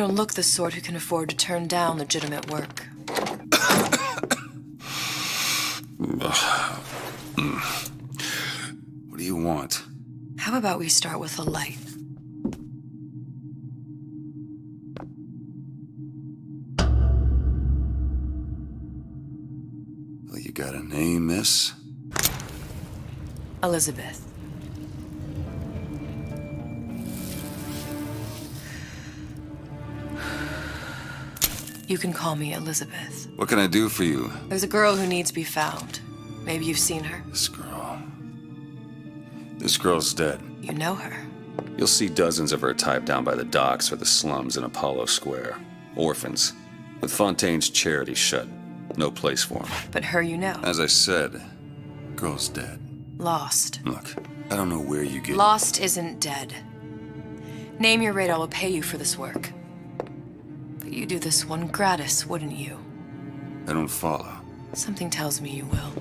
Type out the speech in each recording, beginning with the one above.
don't look the sort who can afford to turn down legitimate work. What do you want? How about we start with a light? Well, you got a name, miss? Elizabeth. You can call me Elizabeth. What can I do for you? There's a girl who needs to be found. Maybe you've seen her. This girl. This girl's dead. You know her. You'll see dozens of her type down by the docks or the slums in Apollo Square. Orphans. With Fontaine's charity shut. No place for them. But her you know. As I said, girl's dead. Lost. Look, I don't know where you get... Lost isn't dead. Name your rate, I will pay you for this work. But you do this one gratis, wouldn't you? I don't follow. Something tells me you will.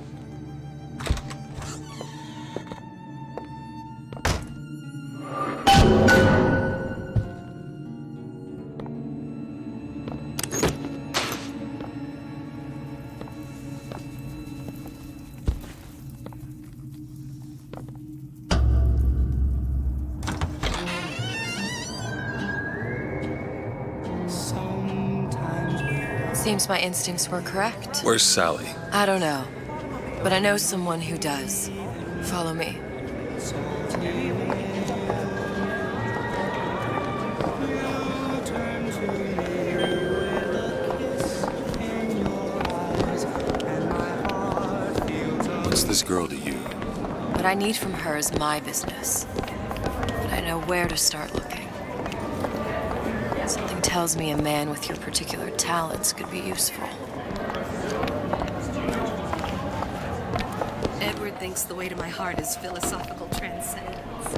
Seems my instincts were correct. Where's Sally? I don't know, but I know someone who does. Follow me. What's this girl to you? What I need from her is my business. But I know where to start looking. Something tells me a man with your particular talents could be useful. Edward thinks the way to my heart is philosophical transcendence.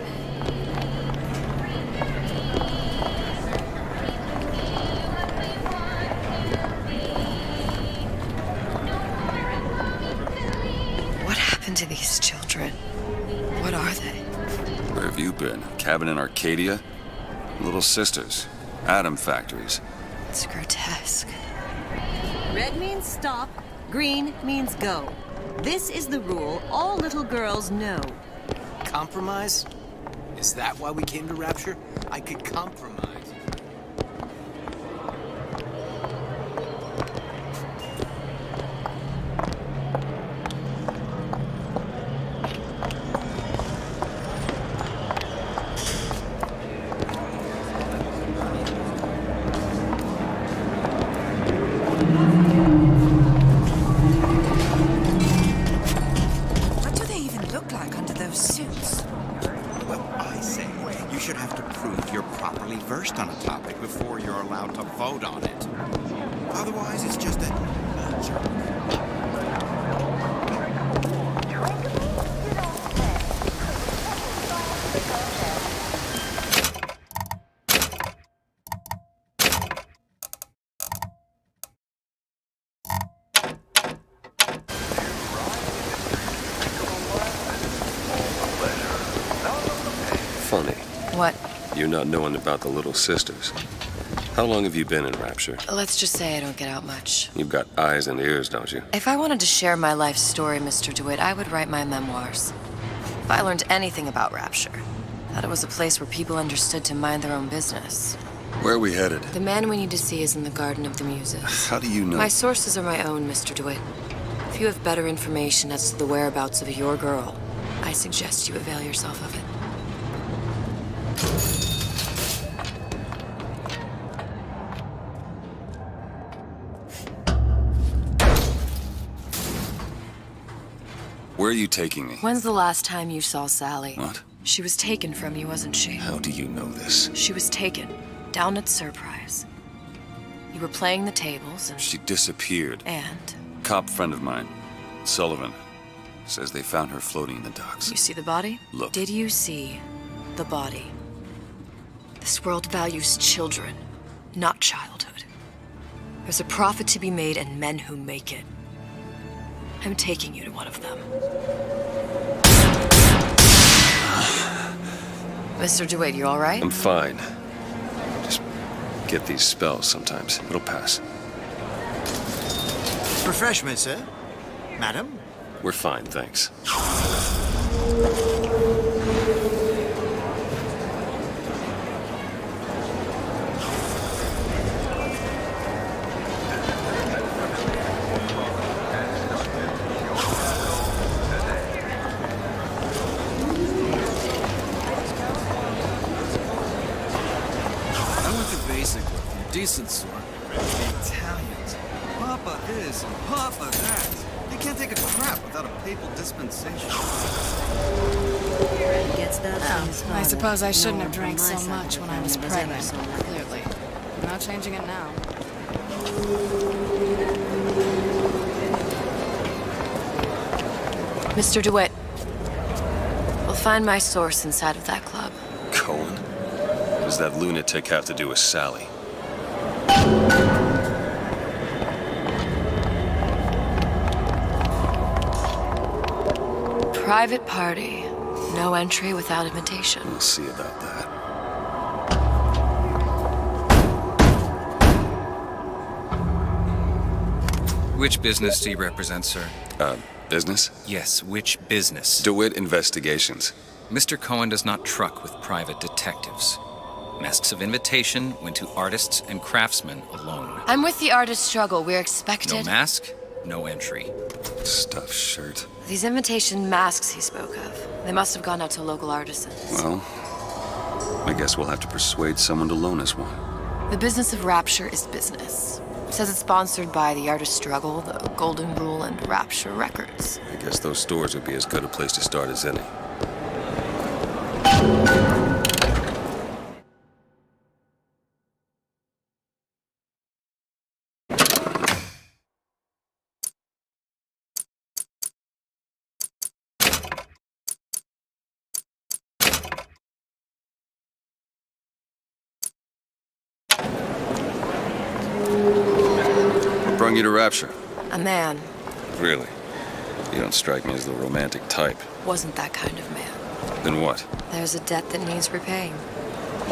What happened to these children? What are they? Where have you been? Cabin in Arcadia? Little sisters. Atom factories. It's grotesque. Red means stop, green means go. This is the rule all little girls know. Compromise? Is that why we came to Rapture? I could compromise. What do they even look like under those suits? Well, I say, you should have to prove you're properly versed on a topic before you're allowed to vote on it. Otherwise, it's just a joke. Funny. What? You not knowing about the little sisters. How long have you been in Rapture? Let's just say I don't get out much. You've got eyes and ears, don't you? If I wanted to share my life story, Mr. DeWitt, I would write my memoirs. If I learned anything about Rapture, that it was a place where people understood to mind their own business. Where are we headed? The man we need to see is in the Garden of the Muses. How do you know? My sources are my own, Mr. DeWitt. If you have better information as to the whereabouts of your girl, I suggest you avail yourself of it. Where are you taking me? When's the last time you saw Sally? What? She was taken from you, wasn't she? How do you know this? She was taken, down at Surprise. You were playing the tables and... She disappeared. And? Cop friend of mine, Sullivan, says they found her floating in the docks. You see the body? Look. Did you see the body? This world values children, not childhood. There's a profit to be made and men who make it. I'm taking you to one of them. Mr. DeWitt, you all right? I'm fine. Just get these spells sometimes. It'll pass. Refreshment, sir? Madam? We're fine, thanks. Decent sort. The Italians. Papa this and Papa that. They can't take a crap without a papal dispensation. Gets that things I harder. suppose I shouldn't No have one drank from my so side of much the when I was family ever pregnant. so lucky. Clearly. No changing it now. Mr. DeWitt, we'll find my source inside of that club. Cohen? What does that lunatic have to do with Sally? Private party. No entry without invitation. We'll see about that. Which business do you represent, sir? Business? Yes, which business? DeWitt Investigations. Mr. Cohen does not truck with private detectives. Masks of invitation went to artists and craftsmen alone. I'm with the artist struggle. We're expected. No mask, no entry. Stuffed shirt. These invitation masks he spoke of. They must have gone out to local artisans. Well, I guess we'll have to persuade someone to loan us one. The business of Rapture is business. It says it's sponsored by the Artist Struggle, the Golden Rule, and Rapture Records. I guess those stores would be as good a place to start as any. What brung you to Rapture? A man Really? You don't strike me as the romantic type. wasn't that kind of man. Then what? There's a debt that needs repaying.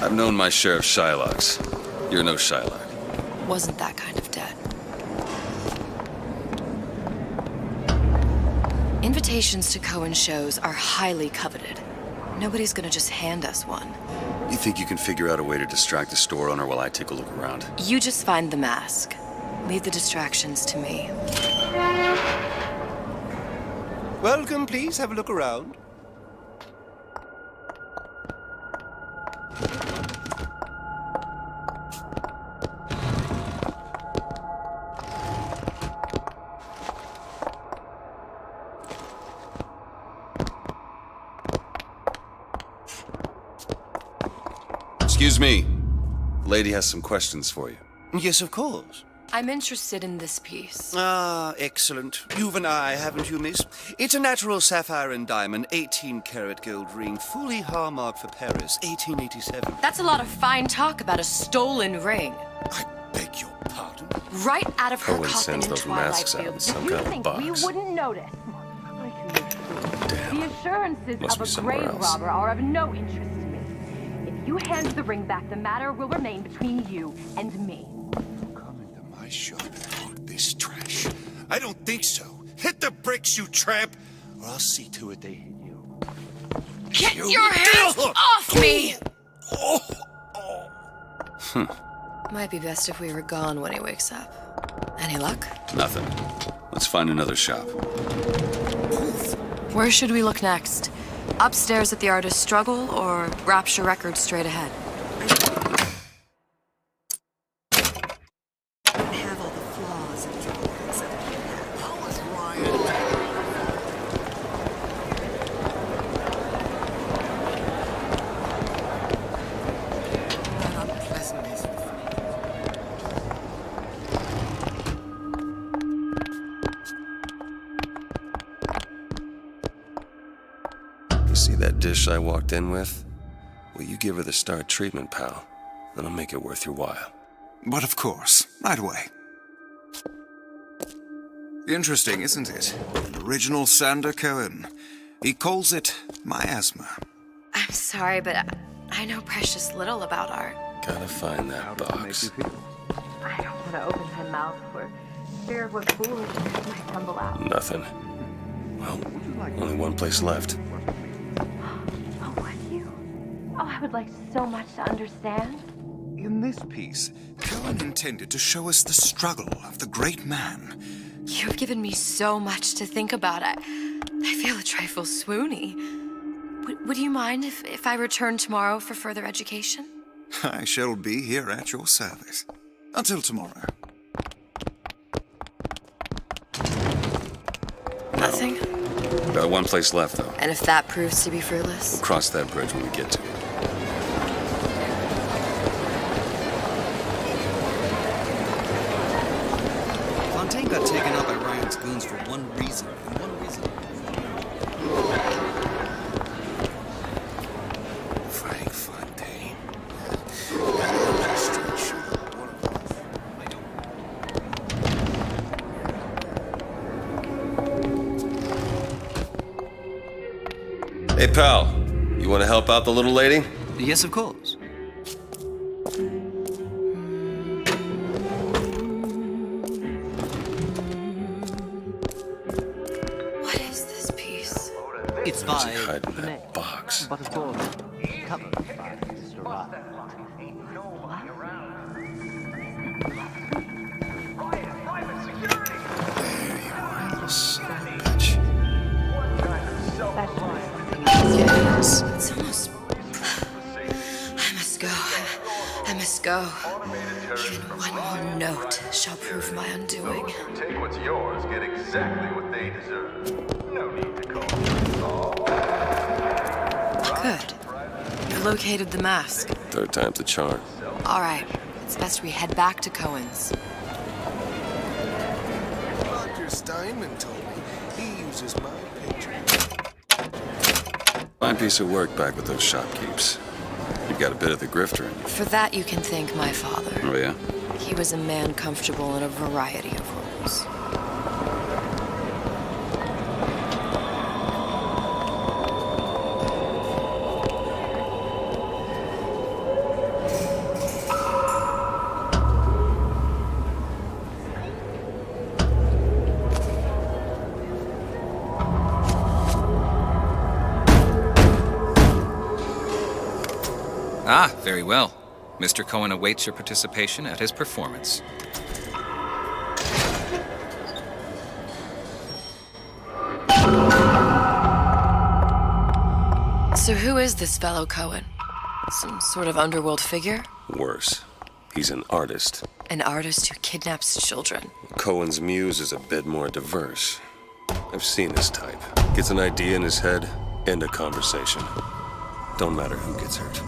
I've known my share of Shylocks. You're no Shylock. Wasn't that kind of debt. Invitations to Cohen shows are highly coveted. Nobody's gonna just hand us one. You think you can figure out a way to distract the store owner while I take a look around? You just find the mask. Leave the distractions to me. Welcome, please. Have a look around. Excuse me. The lady has some questions for you. Yes, of course. I'm interested in this piece. Ah, excellent. You've an eye, haven't you, miss? It's a natural sapphire and diamond, 18-karat gold ring, fully hallmarked for Paris, 1887. That's a lot of fine talk about a stolen ring. I beg your pardon? Right out of her Cohen coffin sends in those Twilight masks out in Field. some You kind of think box. we wouldn't notice? Damn. The assurances Must of be a somewhere grave else. robber are of no interest to me. If you hand the ring back, the matter will remain between you and me. Come into my shop and load this trash. I don't think so. Hit the bricks, you tramp, or I'll see to it they hit you. Get your hands off me! Might be best if we were gone when he wakes up. Any luck? Nothing. Let's find another shop. Where should we look next? Upstairs at the Artist Struggle or Rapture Records straight ahead? Have all the flaws and flaws. How was Ryan? That unpleasantness. You see that dish I walked in with? Well, you give her the star treatment, pal. Then I'll make it worth your while. But of course, right away. Interesting, isn't it? An original Sander Cohen. He calls it miasma. I'm sorry, but I know precious little about art. Gotta find that box. I don't want to open my mouth for fear of what foolishness might tumble out. Nothing. Well, only one place left. Oh, would you? Oh, I would like so much to understand. In this piece, Cohen intended to show us the struggle of the great man. You've given me so much to think about. I feel a trifle swoony. Would you mind if I return tomorrow for further education? I shall be here at your service. Until tomorrow. Nothing? Got one place left, though. And if that proves to be fruitless? We'll cross that bridge when we get to it. Fontaine got taken out by Ryan's goons for one reason, and one reason. Frank Fontaine. Hey, pal. You want to help out the little lady? Yes, of course. What is this piece? It's What's he by... hiding in that box? But of course, covered by Mr. Ryan. Yes. It's almost... I must go. I must go. Even one more note shall prove my undoing. Take what's yours, get exactly what they deserve. No need to call. Good. You located the mask. Third time's the charm. All right. It's best we head back to Cohen's. Dr. Steinman told me he uses my picture. Fine piece of work back with those shopkeepers. You've got a bit of the grifter in you. For that, you can thank my father. Oh, yeah? He was a man comfortable in a variety of roles. Ah, very well. Mr. Cohen awaits your participation at his performance. So who is this fellow Cohen? Some sort of underworld figure? Worse. He's an artist. An artist who kidnaps children. Cohen's muse is a bit more diverse. I've seen this type. Gets an idea in his head, end a conversation. Don't matter who gets hurt.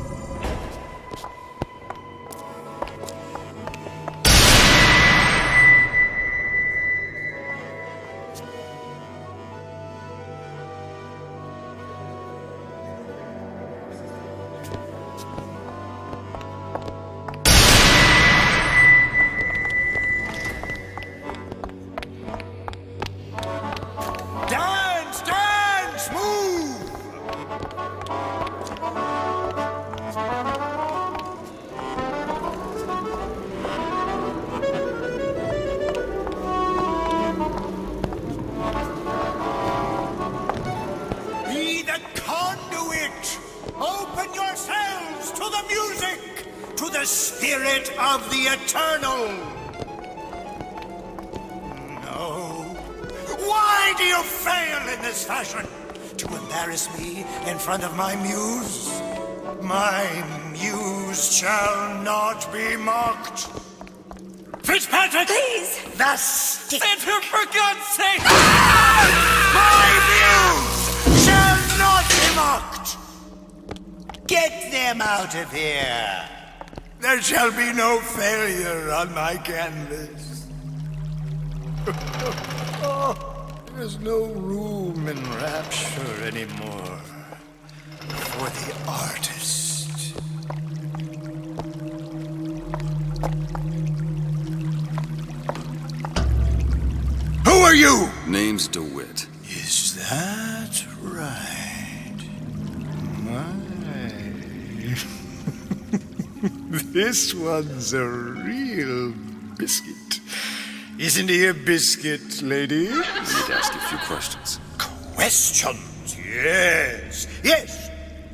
Dance, dance, move! Be the conduit! Open yourselves to the music, to the spirit of the eternal! No. Why do you fail in this fashion? To embarrass me in front of my muse? My muse shall not be mocked. Fitzpatrick! Please! The stick! Center, for God's sake! My muse shall not be mocked! Get them out of here! There shall be no failure on my canvas. There's no room in rapture anymore for the artist. Who are you? Name's DeWitt. Is that right? My. This one's a real biscuit. Isn't he a biscuit, lady? I need to ask you a few questions. Questions, yes. Yes,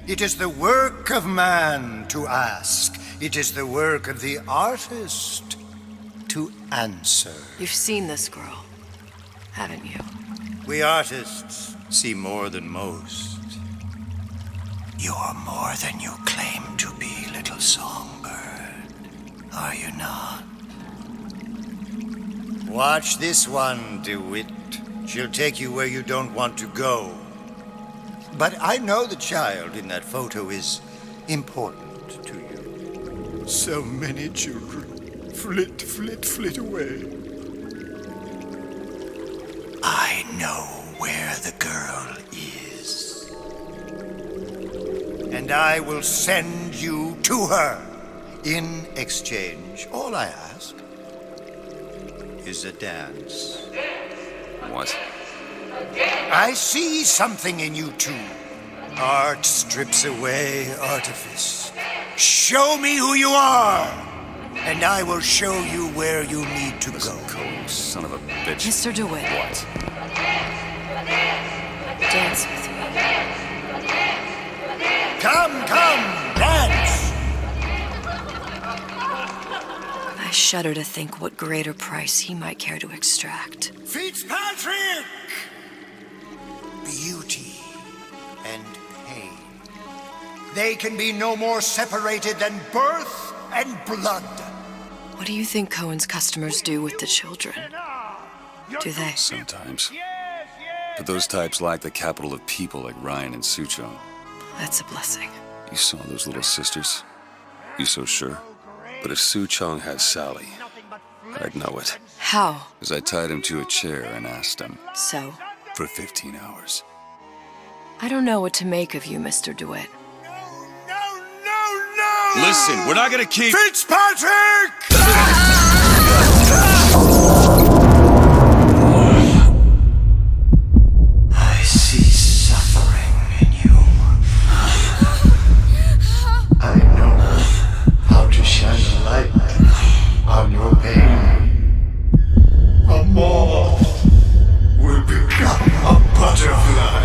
it is the work of man to ask. It is the work of the artist to answer. You've seen this girl, haven't you? We artists see more than most. You're more than you claim to be, little songbird. Are you not? Watch this one, DeWitt. She'll take you where you don't want to go. But I know the child in that photo is important to you. So many children flit, flit, flit away. I know where the girl is. And I will send you to her. In exchange, all I ask is a dance. What? I see something in you two. Art strips away artifice. Show me who you are, and I will show you where you need to go. Cold son of a bitch. Mr. DeWitt. What? Dance with me. Come, dance! I shudder to think what greater price he might care to extract. Fitzpatrick! Beauty and pain. They can be no more separated than birth and blood. What do you think Cohen's customers do with the children? Do they? Sometimes. But those types lack the capital of people like Ryan and Suchong. That's a blessing. You saw those little sisters? You so sure? But if Suchong has Sally, I'd know it. How? Because I tied him to a chair and asked him. So? For 15 hours. I don't know what to make of you, Mr. DeWitt. No! Listen, we're not gonna keep... Fitzpatrick! I see suffering in you. I know how to shine a light on your pain. A moth will become a butterfly.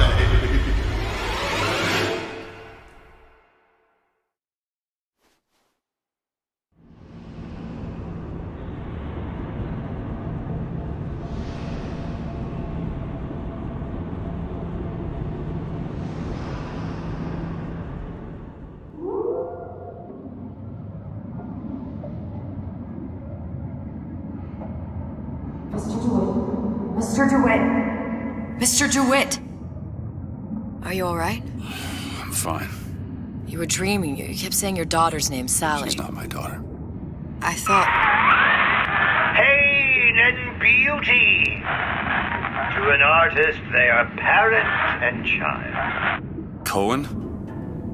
Mr. DeWitt! Mr. DeWitt! Are you all right? I'm fine. You were dreaming. You kept saying your daughter's name, Sally. She's not my daughter. I thought... Pain and beauty! To an artist, they are parent and child. Cohen?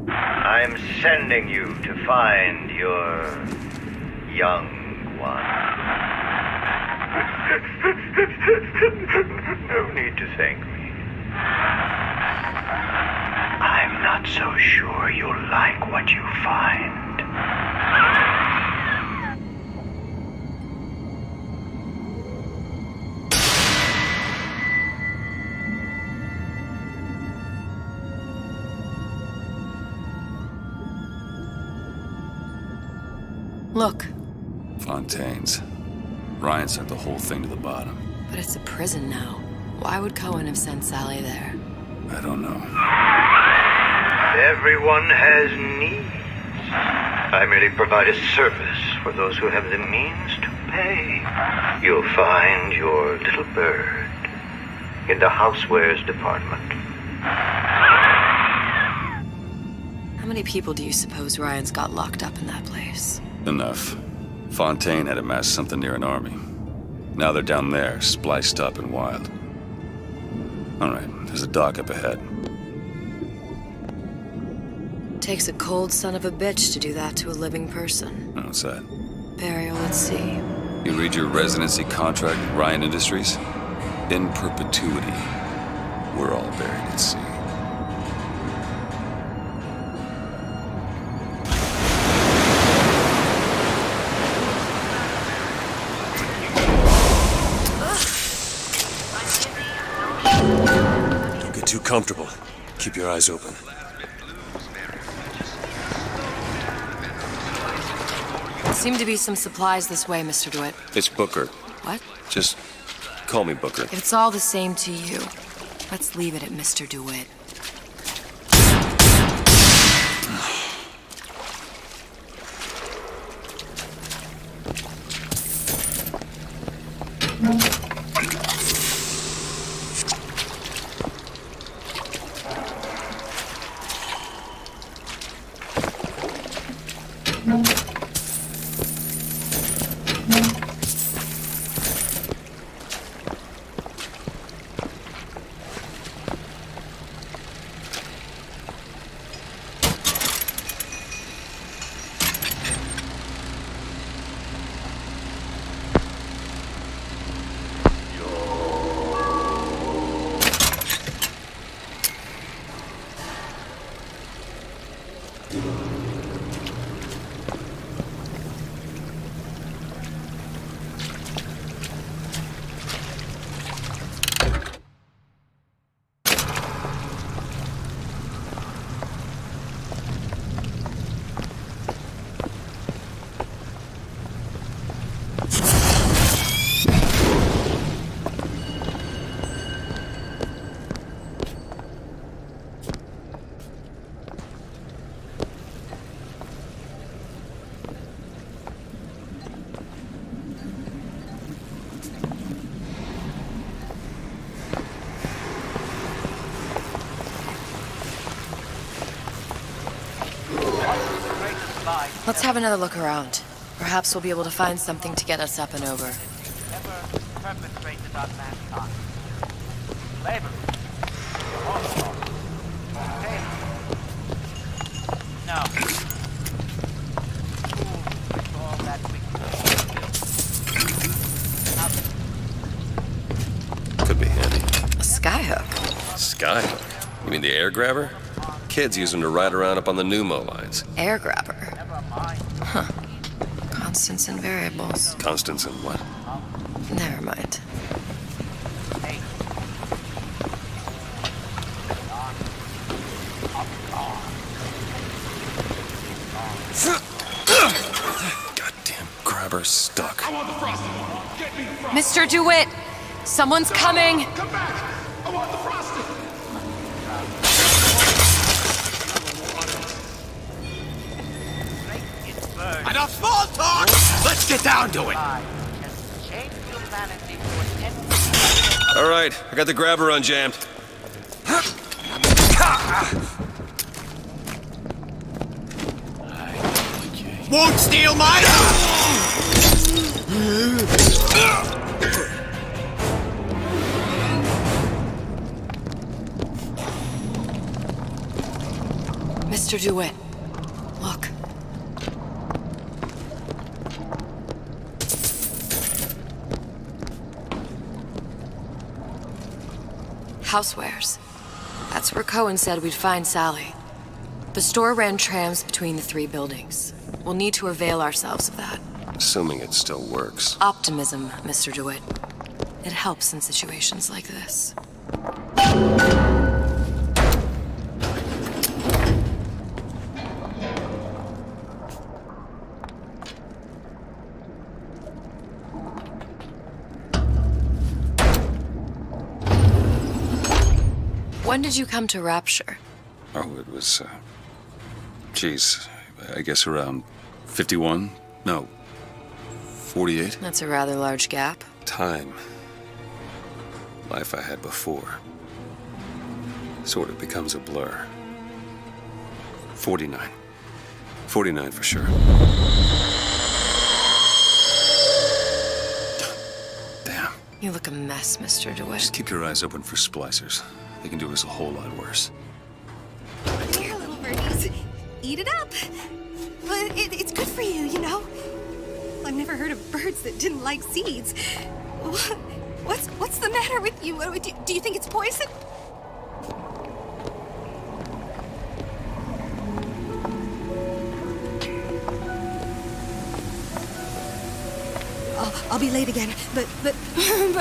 I'm sending you to find your young one. No need to thank me. I'm not so sure you'll like what you find. Look. Fontaine's. Ryan sent the whole thing to the bottom. But it's a prison now. Why would Cohen have sent Sally there? I don't know. Everyone has needs. I merely provide a service for those who have the means to pay. You'll find your little bird in the housewares department. How many people do you suppose Ryan's got locked up in that place? Enough. Fontaine had amassed something near an army. Now they're down there, spliced up and wild. All right, there's a dock up ahead. Takes a cold son of a bitch to do that to a living person. What's that? Burial at sea. You read your residency contract with Ryan Industries? In perpetuity, we're all buried at sea. too comfortable. Keep your eyes open. Seem to be some supplies this way, Mr. DeWitt. It's Booker. What? Just call me Booker. If it's all the same to you, let's leave it at Mr. DeWitt. Let's have another look around. Perhaps we'll be able to find something to get us up and over. Never perpetrated on mankind. Slavery. The Holocaust. No. With all that we Could be handy. A skyhook. Skyhook? You mean the air grabber? Kids use them to ride around up on the pneumo lines. Air grabber. Huh. Constants and variables. Constants and what? Never mind. Goddamn grabber stuck. Mr. DeWitt! Someone's coming! Come back! I want the frosting! Enough small talk! Let's get down to it! All right, I got the grabber unjammed. Won't steal mine! Mr. DeWitt, look. Housewares. That's where Cohen said we'd find Sally. The store ran trams between the three buildings. We'll need to avail ourselves of that. Assuming it still works. Optimism, Mr. DeWitt. It helps in situations like this. When did you come to Rapture? Oh, it was, geez, I guess around 51? No, 48? That's a rather large gap. Time. Life I had before. Sort of becomes a blur. 49. 49 for sure. Damn. You look a mess, Mr. DeWitt. Just keep your eyes open for splicers. They can do us a whole lot worse. Here, little birdies. Eat it up. Well, it's good for you, you know. I've never heard of birds that didn't like seeds. What's the matter with you? Do you think it's poison? I'll be late again, but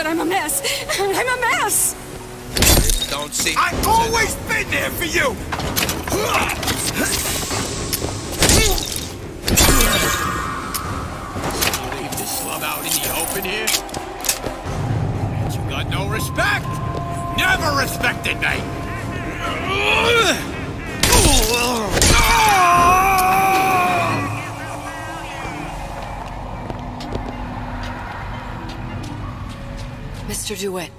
I'm a mess. I'm a mess. don't seem... I've always been there for you! Leave this slum out in the open here? Ain't you got no respect? Never respected me! Mr. DeWitt,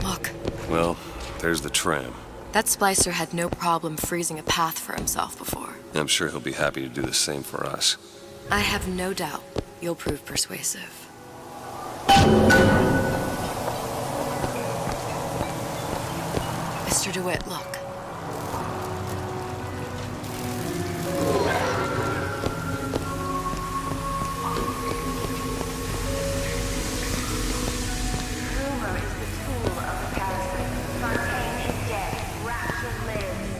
look. Well, there's the tram. That splicer had no problem freezing a path for himself before. I'm sure he'll be happy to do the same for us. I have no doubt you'll prove persuasive. Mr. DeWitt, look. Rumor is the tool of the parasite. Fontaine is dead. Rapture lives.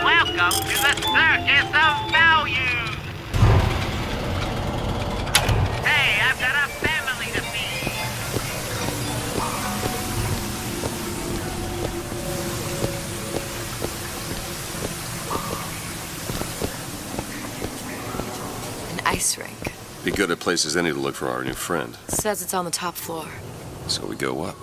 Welcome to the Circus of Values! Hey, I've got a family to feed! An ice rink. Be good at places any to look for our new friend. Says it's on the top floor. So we go up.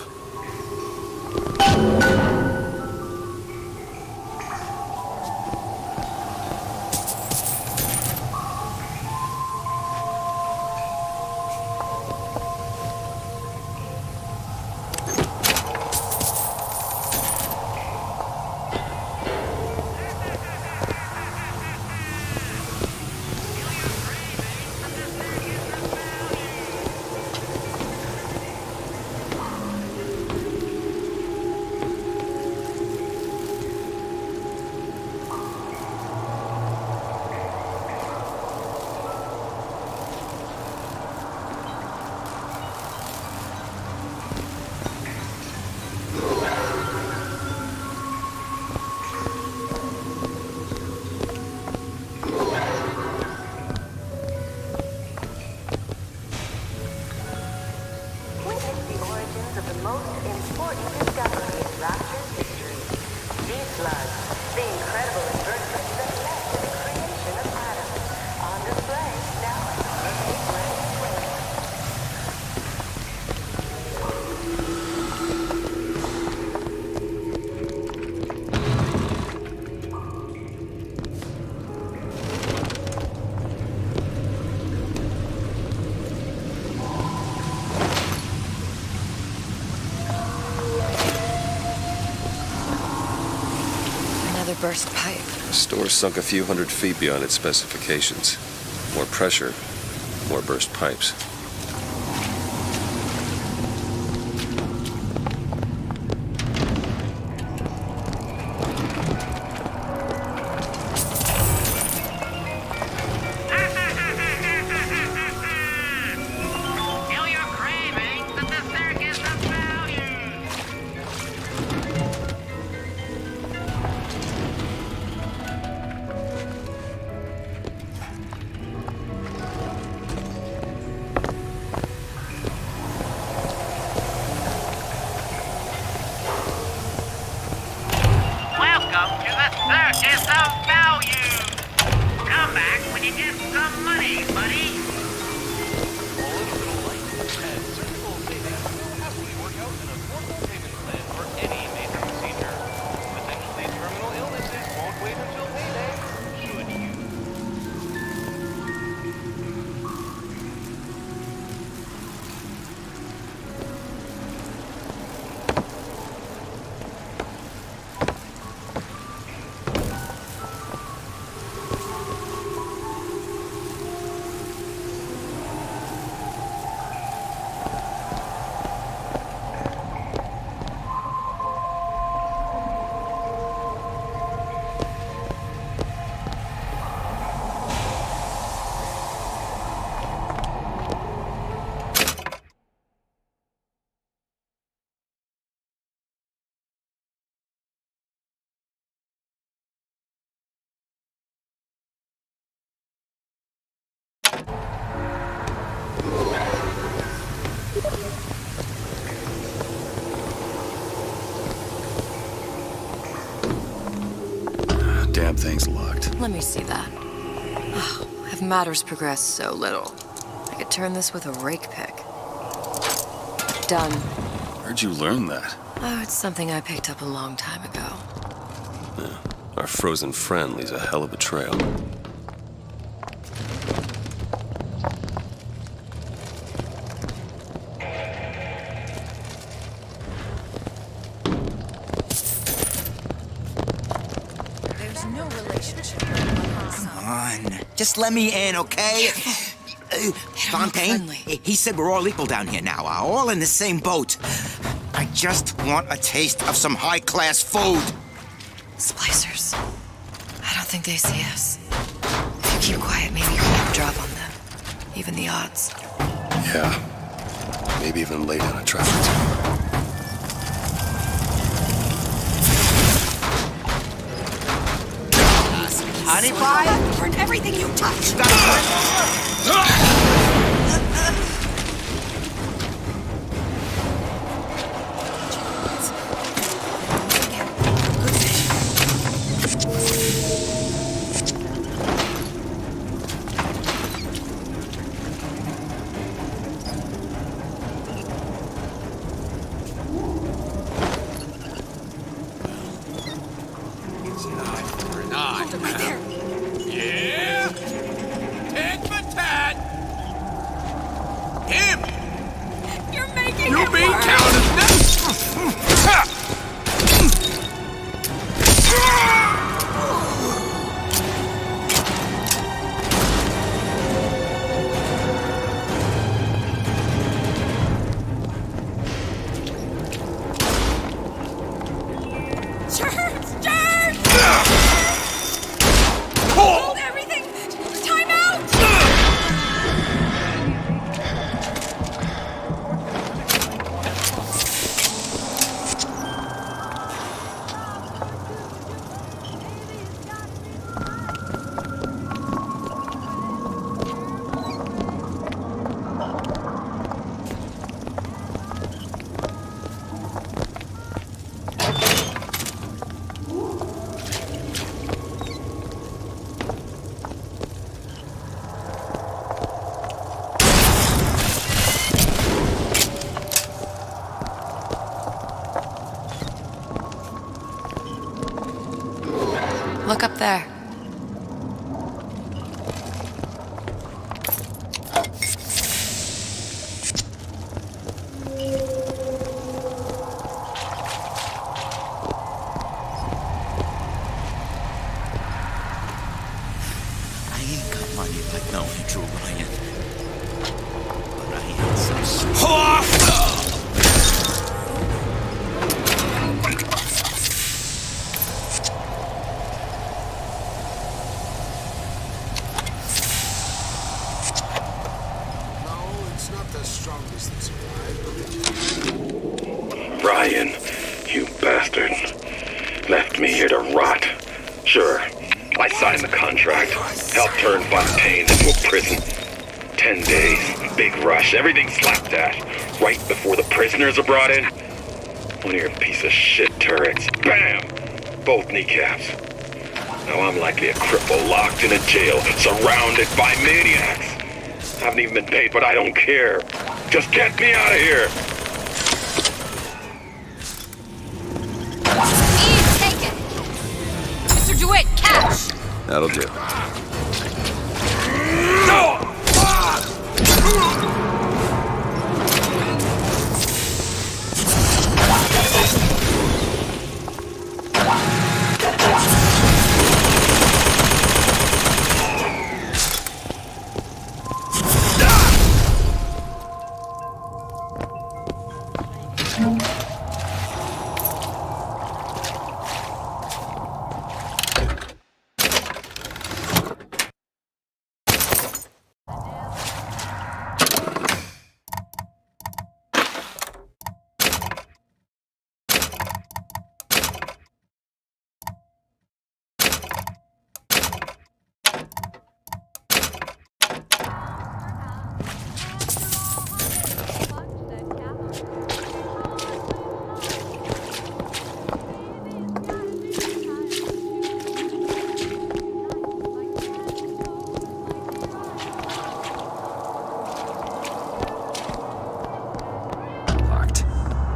Witness the origins of the most important discovery in Rapture's history. Deep blood, the incredible invertebrates that led to the creation of Adam. On display now at the Mercury Grand Aquarium. Another burst pipe. The store sunk a few hundred feet beyond its specifications. More pressure, more burst pipes. Kill your cravings at the Circus of Values! damn thing's locked. Let me see that. Oh, have matters progressed so little? I could turn this with a rake pick. Done. Where'd you learn that? Oh, it's something I picked up a long time ago. Yeah. Our frozen friend leaves a hell of a trail. There's no relationship. Come on. Just let me in, okay? Fontaine, he said we're all equal down here now, all in the same boat. I just want a taste of some high-class food. Splicers. I don't think they see us. If you keep quiet, maybe you can have a drop on them. Even the odds. Yeah. Maybe even lay down a trap or two. Honey pie? Burn everything you touch. Yeah? Tit for tat! Him! You're making You it being worse. Hold everything! Time out! Look up there. I ain't got money like no Andrew Ryan. But I am so It's not the strongest that survived. Ryan, you bastard. Left me here to rot. Sure, I signed the contract. Helped turn Fontaine into a prison. 10 days, big rush, everything slapped at. Right before the prisoners are brought in. One of your piece of shit turrets. Bam! Both kneecaps. Now I'm likely a cripple locked in a jail, surrounded by maniacs. Haven't even been paid, but I don't care. Just get me out of here! Eve, take it! Mr. DeWitt, catch! That'll do.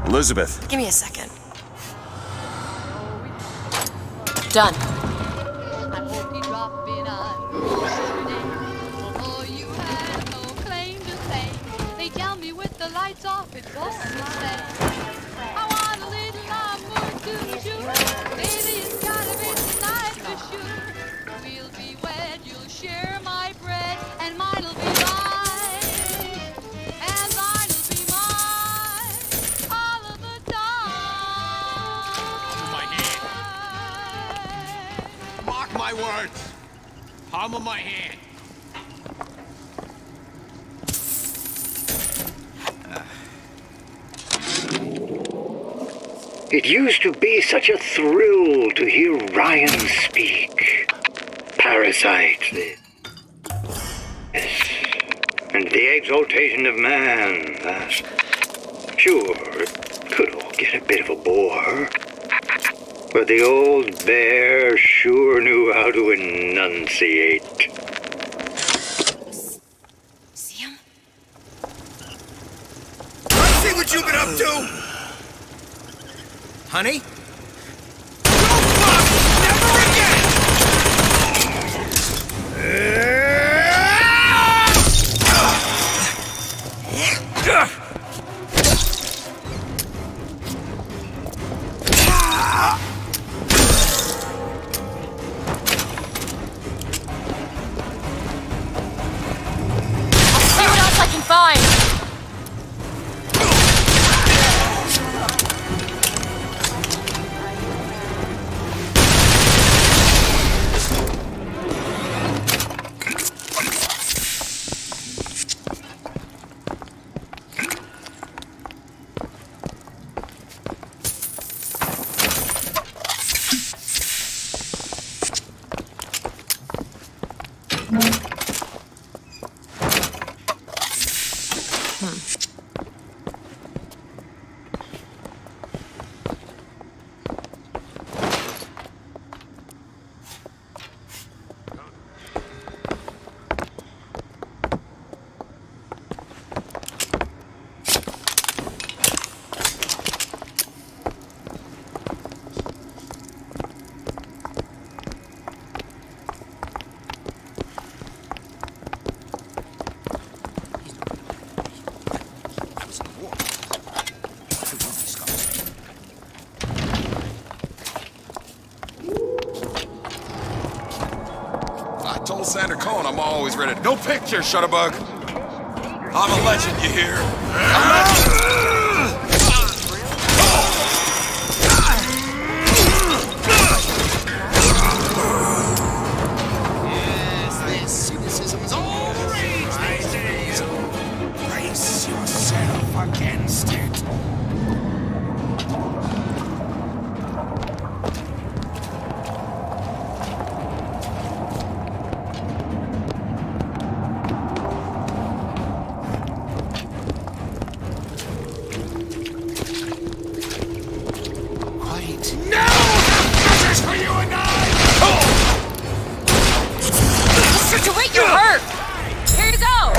Elizabeth. Give me a second. Done. I hope you drop in on yesterday. Although you had no claim to fame, they tell me with the lights off it goes the same. I want a little amour to shoot. Baby, it's gotta be tonight for sure. We'll be wed, you'll share my bread, and mine'll be mine, and thine'll be mine all of the time. My hand. Mark my words. Palm of my hand. It used to be such a thrill to hear Ryan speak. Parasite, this. And the exaltation of man, that. Sure, it could all get a bit of a bore. But the old bear sure knew how to enunciate. See him? Let's see what you've been up to! Honey? See what else I can find. Told Sander Cohen I'm always ready to go picture, Shutterbug. I'm a legend, you hear? A legend! Yes, this cynicism's all the rage these days. Brace yourself against it. Situate your hurt! Here to go!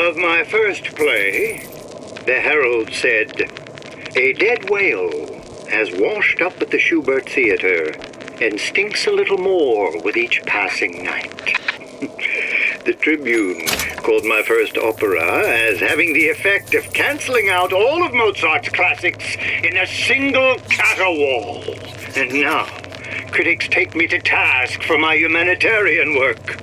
of my first play, the herald said, "A dead whale has washed up at the Schubert Theater and stinks a little more with each passing night." The Tribune called my first opera as having the effect of canceling out all of Mozart's classics in a single caterwaul. And now, critics take me to task for my humanitarian work.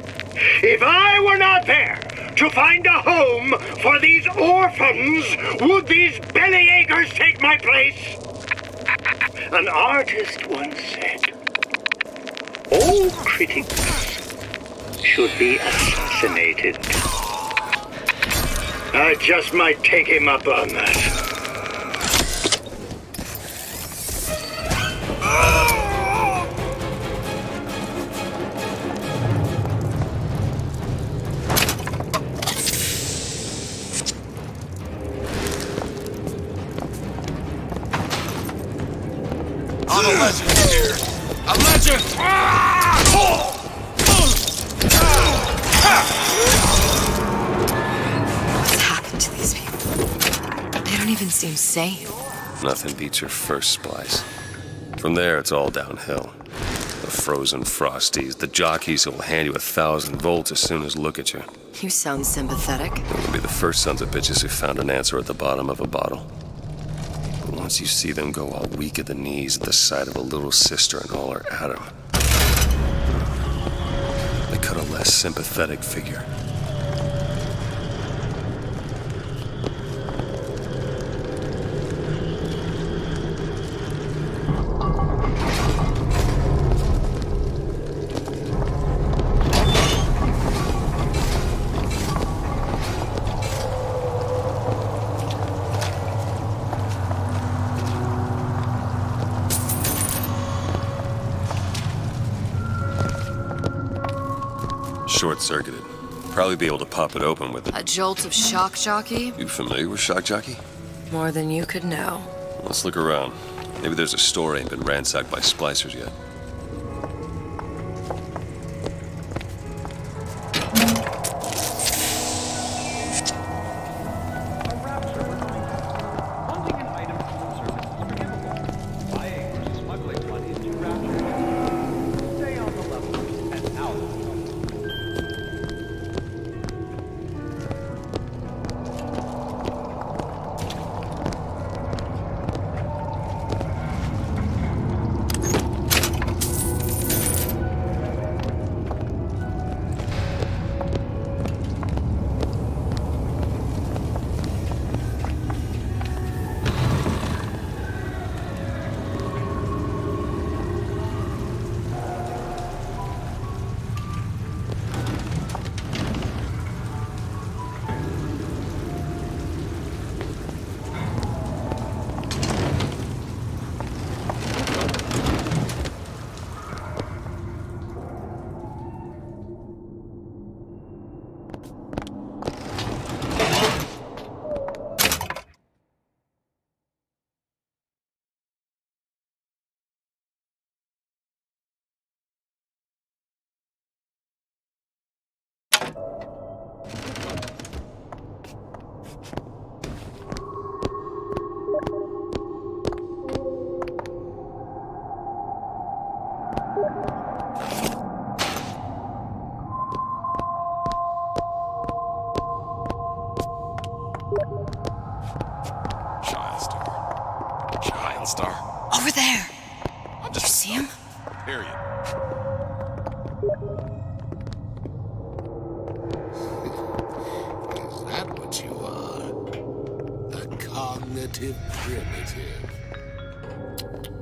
If I were not there to find a home for these orphans, would these bellyachers take my place? An artist once said, "All critics should be assassinated." I just might take him up on that. I'm a legend here. A legend! What's happened to these people? They don't even seem sane. Nothing beats your first splice. From there, it's all downhill. The frozen frosties, the jockeys who will hand you 1,000 volts as soon as look at you. You sound sympathetic. They'll be the first sons of bitches who found an answer at the bottom of a bottle. But once you see them go all weak at the knees at the sight of a little sister and all her Adam, they cut a less sympathetic figure. Short-circuited. Probably be able to pop it open with A jolt of shock jockey? You familiar with shock jockey? More than you could know. Let's look around. Maybe there's a store ain't been ransacked by splicers yet. Over there. You see him? Period. Is that what you are? A cognitive primitive.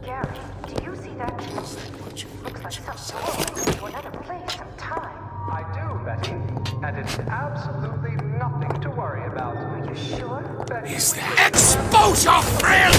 Gary, do you see that? Is that what you Looks like something to another place, some time. I do, Betty. And it's absolutely nothing to worry about. Are you sure? Betty, Is that exposure, friend?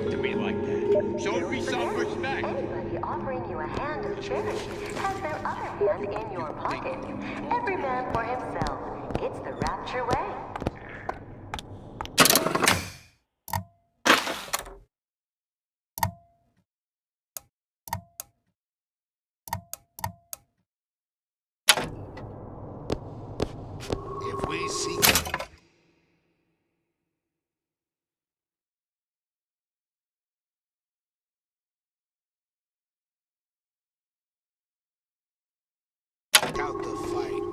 talk to me like that. Show me some respect. Anybody offering you a hand of charity has their other hand in your pocket. Every man for himself. It's the Rapture way. If we see out the fight.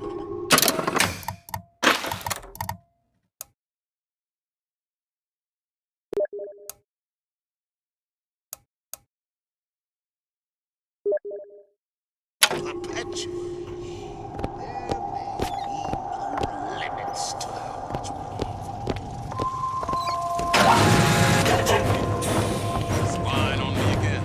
Perpetually. There may be no limits to how much Spying on me again.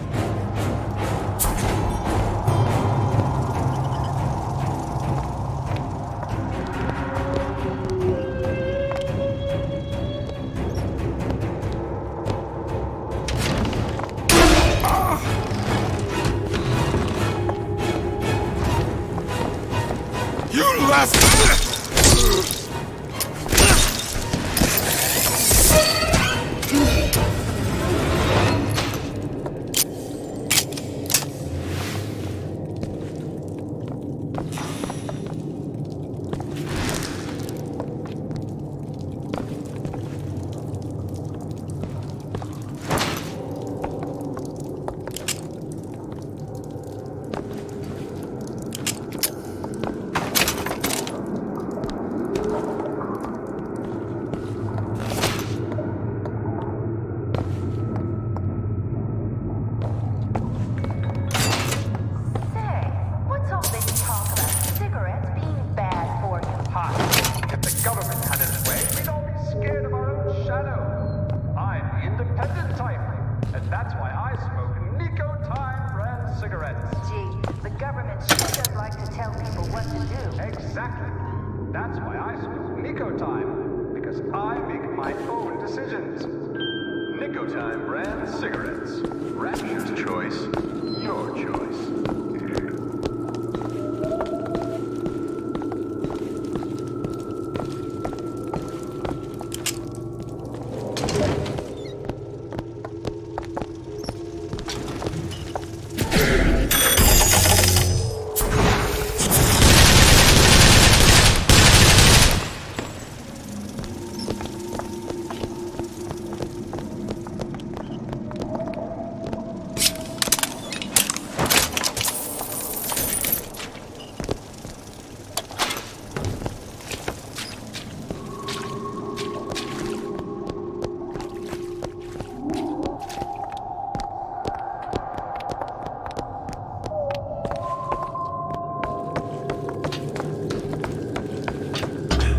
You left! What's all this talk about cigarettes being bad for you? If the government had its way, we'd all be scared of our own shadow. I'm the independent type, and that's why I smoke Nico Time brand cigarettes. Gee, the government sure does like to tell people what to do. Exactly. That's why I smoke Nico Time, because I make my own decisions. Nicotime brand cigarettes. Rapture's choice. Your choice.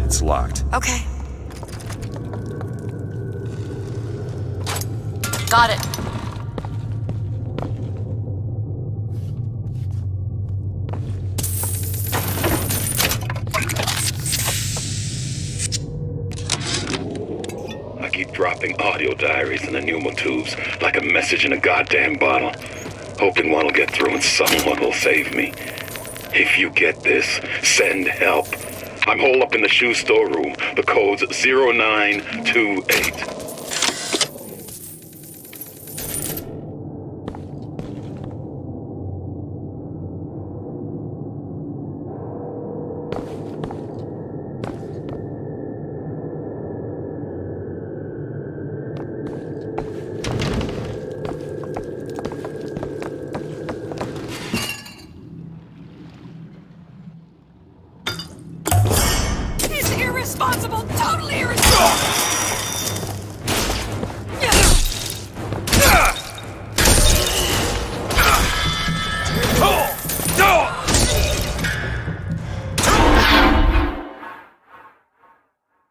It's locked. Okay. Got it. I keep dropping audio diaries in the pneumotubes like a message in a goddamn bottle, hoping one will get through and someone will save me. If you get this, send help. I'm holed up in the shoe storeroom. The code's 0928. He's irresponsible! Totally irresponsible!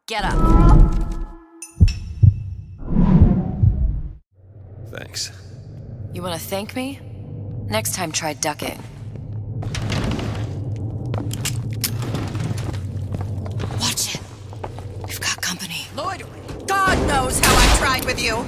Get up. Thanks. You want to thank me? Next time, try ducking. Watch it. We've got company. Lord, God knows how I tried with you.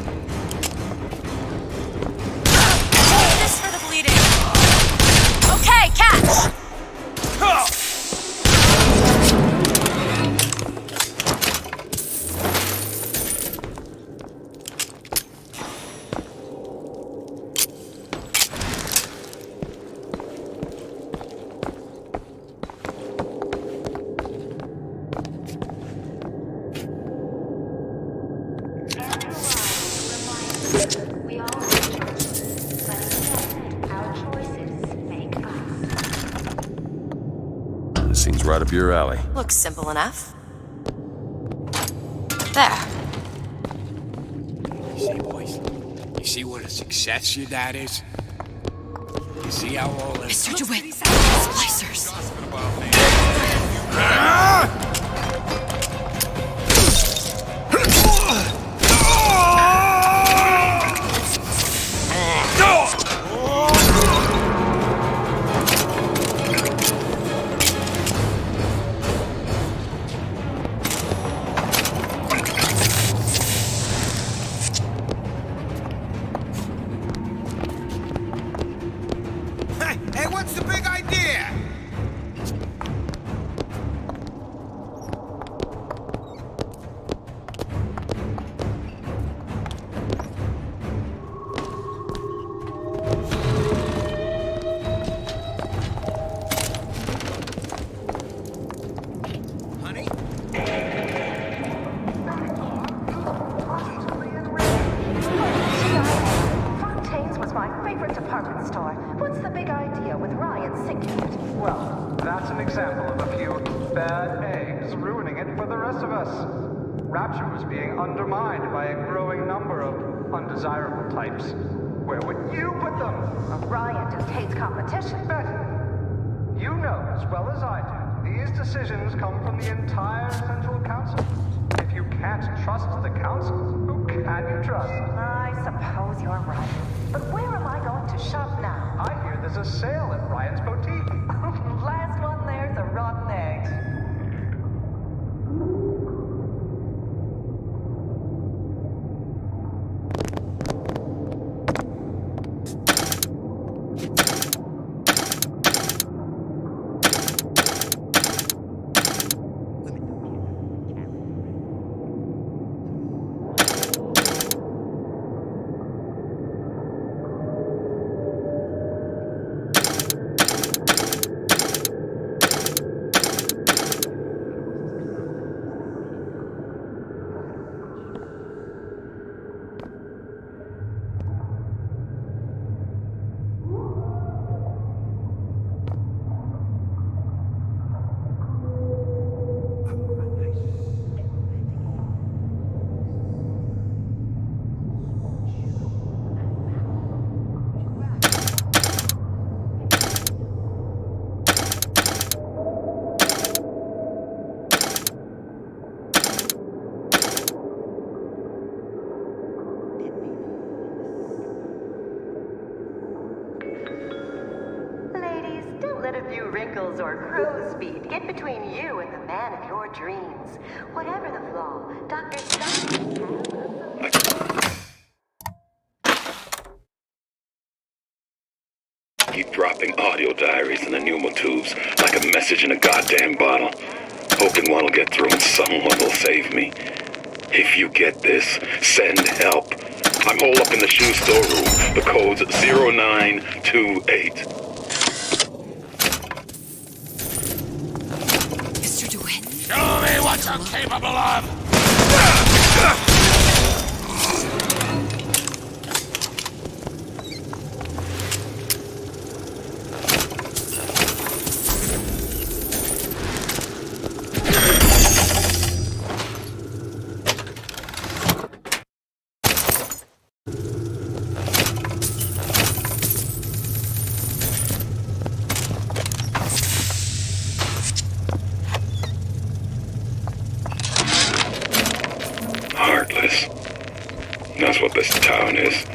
Seems right up your alley. Looks simple enough. There. You see, boys? You see what a success your dad is? You see how all this... Mr. DeWitt, splicers. Hey, what's the big idea? Honey? Fontaine's was my favorite department store. What's the big idea with Ryan sinking it? Well, that's an example of a few bad eggs ruining it for the rest of us. Rapture was being undermined by a growing number of undesirable types. Where would you put them? Ryan just hates competition. Betty, you know as well as I do, these decisions come from the entire Central Council. If you can't trust the Council, who can you trust? I suppose you're right. But where am I going to shop now? I hear there's a sale at Ryan's Boutique. Last one there's a rotten egg. Let a few wrinkles or crow's feet get between you and the man of your dreams. Whatever the flaw, Dr. Stein. Keep dropping audio diaries in the pneumo tubes like a message in a goddamn bottle. Hoping one will get through and someone will save me. If you get this, send help. I'm holed up in the shoe store room. The code's 0928. Mr. DeWitt. Show me what you're capable of! Heartless. That's what this town is.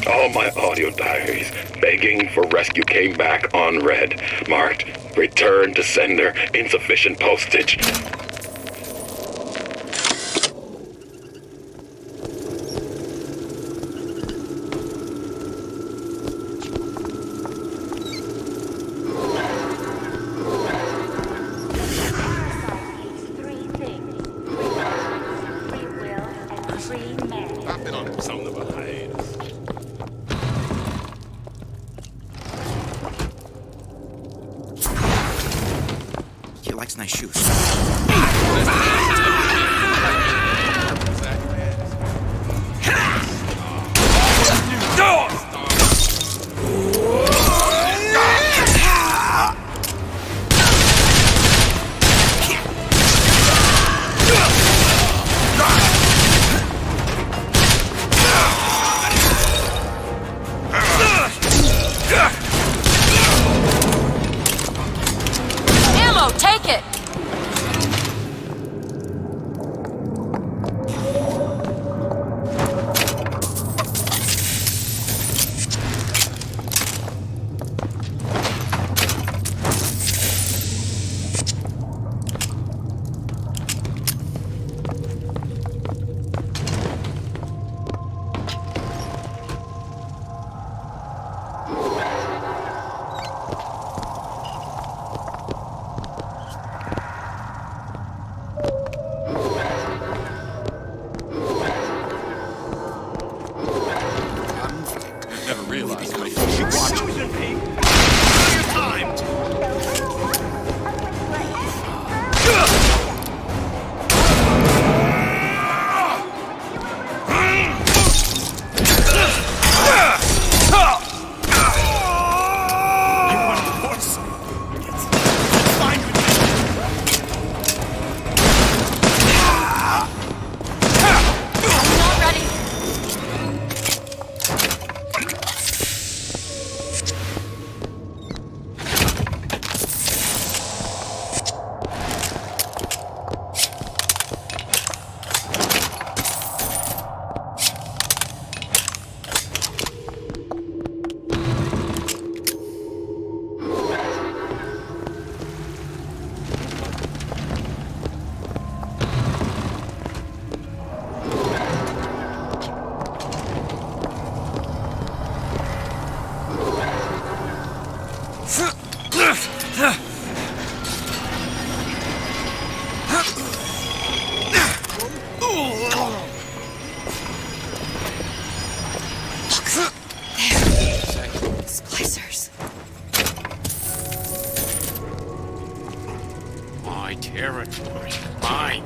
All my audio diaries begging for rescue came back unread, marked return to sender, insufficient postage. I've been on something of a hiatus. He likes nice shoes. ammo! Take it! Never realized how Splicers. My territory. Mine.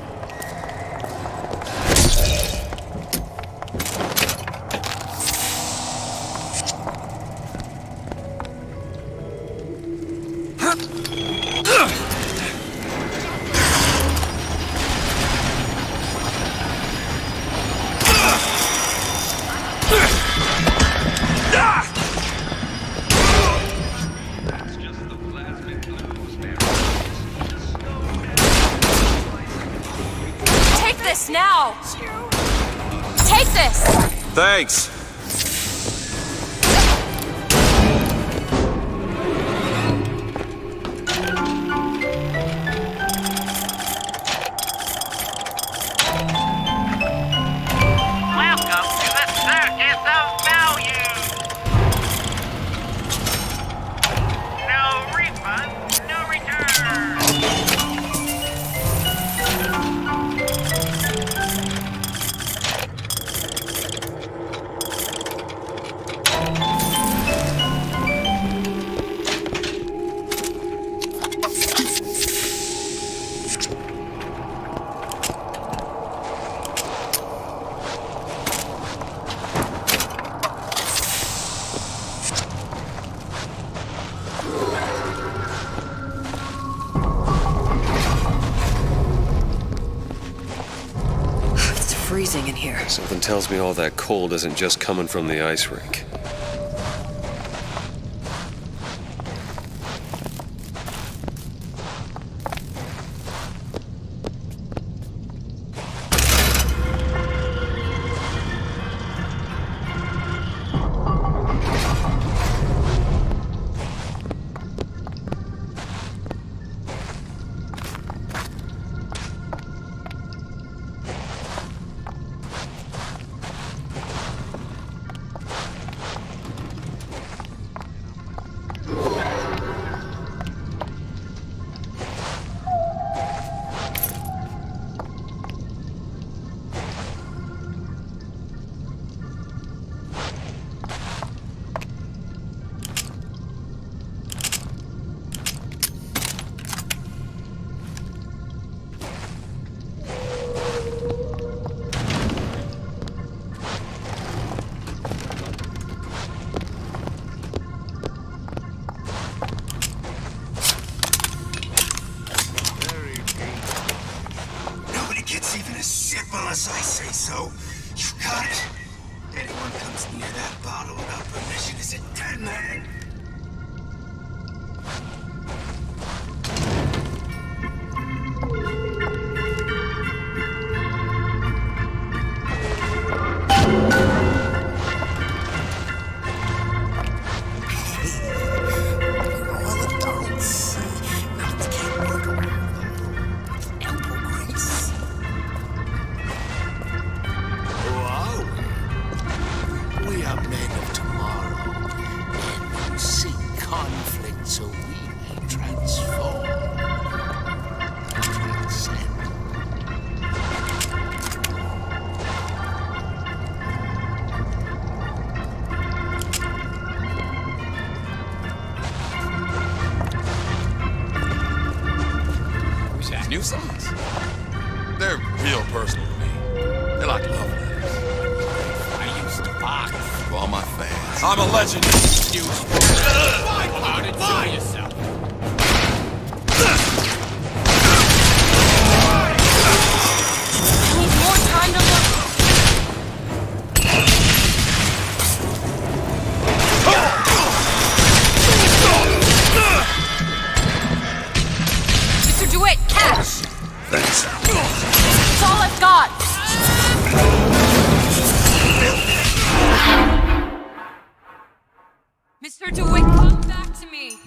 Take this now! Take this! Thanks. Welcome to the circus of value. No refund, no return. It's freezing in here. Something tells me all that cold isn't just coming from the ice rink. Nobody gets even a sip unless I say so. You got it. Anyone comes near that bottle without permission is a dead man. so we may transform. Transcend. Who's that? New songs. They're real personal to me. They're like love letters. I used to box. To all my fans. I'm a legend. You go out and buy yourself. I need more time to look. Mr. DeWitt, cash! Thanks. It's all I've got. Mr. DeWitt, come back to me.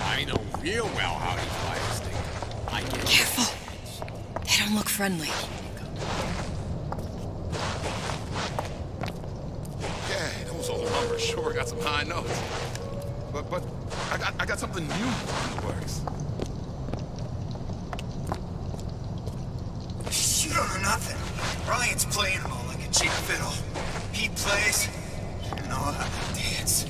I know real well how these fighters think. I get Careful. They don't look friendly. Yeah, those old numbers sure got some high notes. But I got something new in the works. You don't know nothing. Ryan's playing them all like a cheap fiddle. He plays, you know how to dance.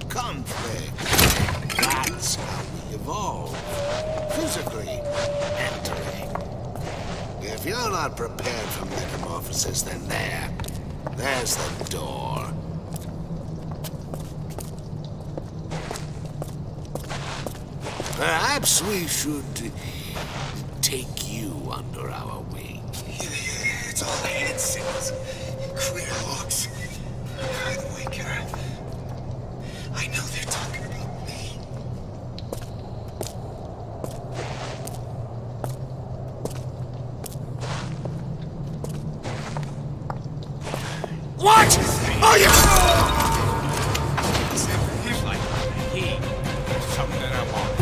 Conflict. That's how we evolve. Physically entering. If you're not prepared for metamorphosis, then there's the door. Perhaps we should take you under our wing. Yeah, it's all hand signals. Queer looks. By the way, Karen, I know they're talking about me. What? Oh, yeah! He's like he. Something I want.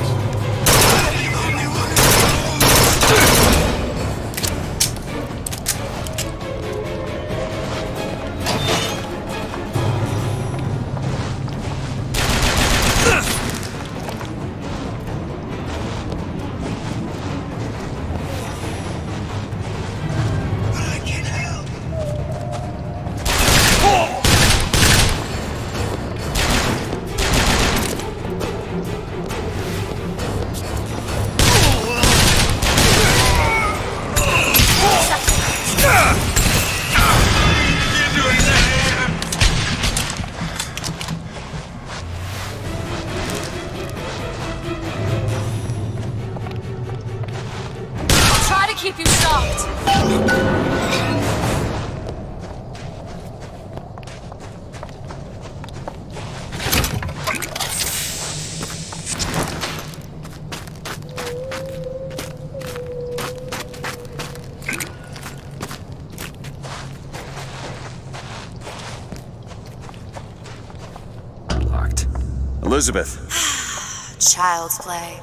Try to keep you stopped. Locked. Elizabeth. Child's play.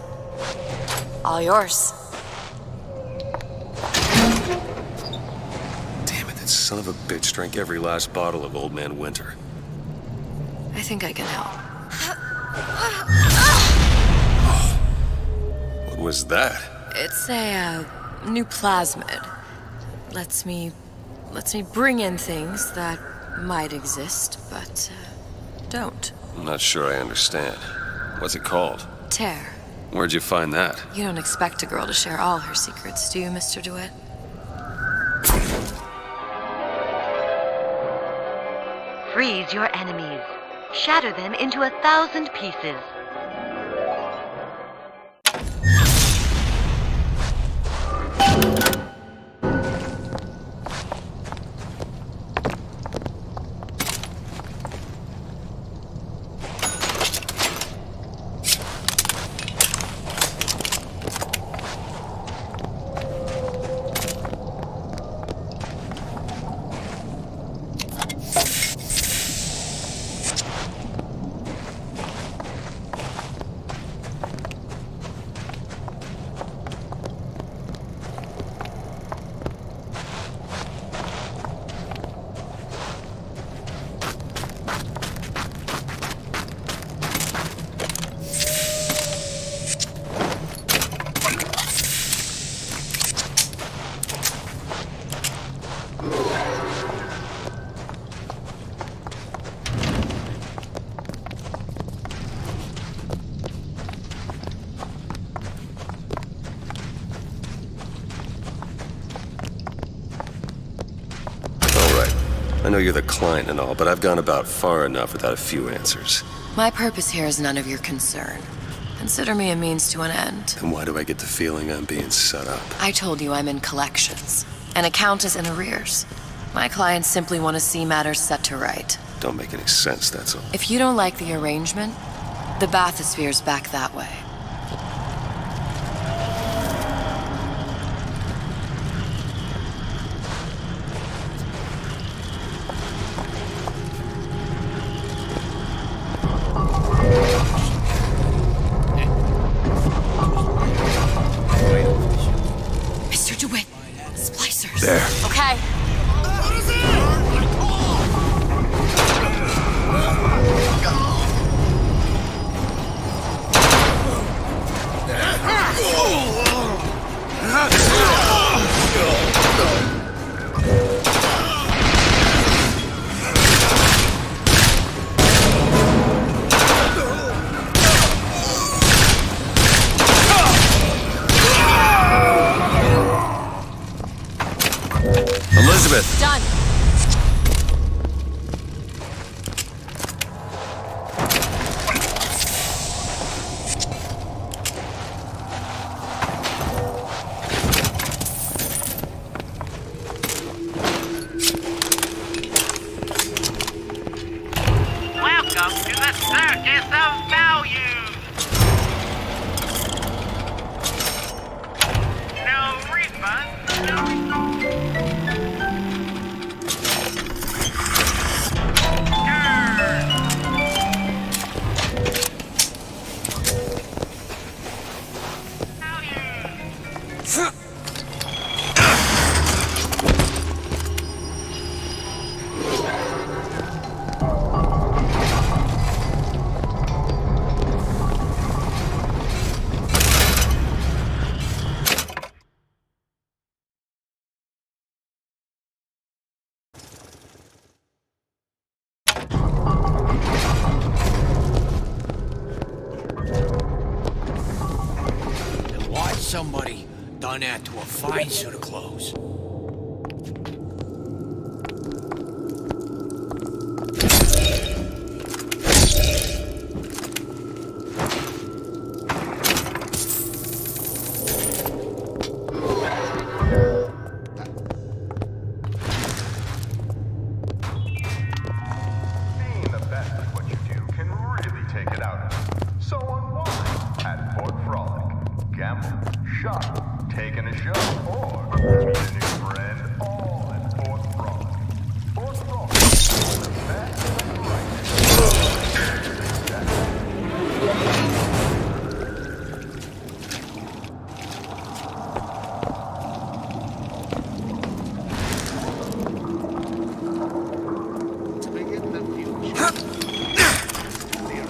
All yours. Damn it, that son of a bitch drank every last bottle of Old Man Winter. I think I can help. What was that? It's a new plasmid. Lets me bring in things that might exist, but don't. I'm not sure I understand. What's it called? Tear. Where'd you find that? You don't expect a girl to share all her secrets, do you, Mr. DeWitt? Freeze your enemies. Shatter them into 1,000 pieces. know you're the client and all, but I've gone about far enough without a few answers. My purpose here is none of your concern. Consider me a means to an end. And why do I get the feeling I'm being set up? I told you I'm in collections. An account is in arrears. My clients simply want to see matters set to right. Don't make any sense, that's all. If you don't like the arrangement, the bathysphere's back that way. Mr. DeWitt, splicers. There. Okay. Elizabeth! Done. Welcome to the Circus of Values! No refunds, no... Somebody done that to a fine suit of clothes. Being the best at what you do can really take it out of you. So unwind at Fort Frolic. Gamble, shop, taking a show, or meet a new friend, all at Fort Frolic. Fort Frolic, where the best and the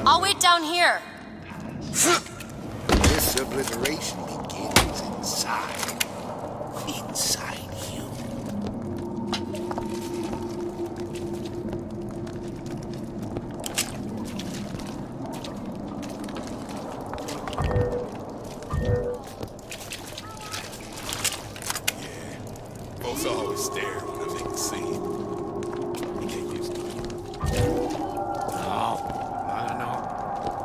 I'll wait down here. This obliteration begins inside. Inside you. Folks always stare when I make a scene. You get used to it. No.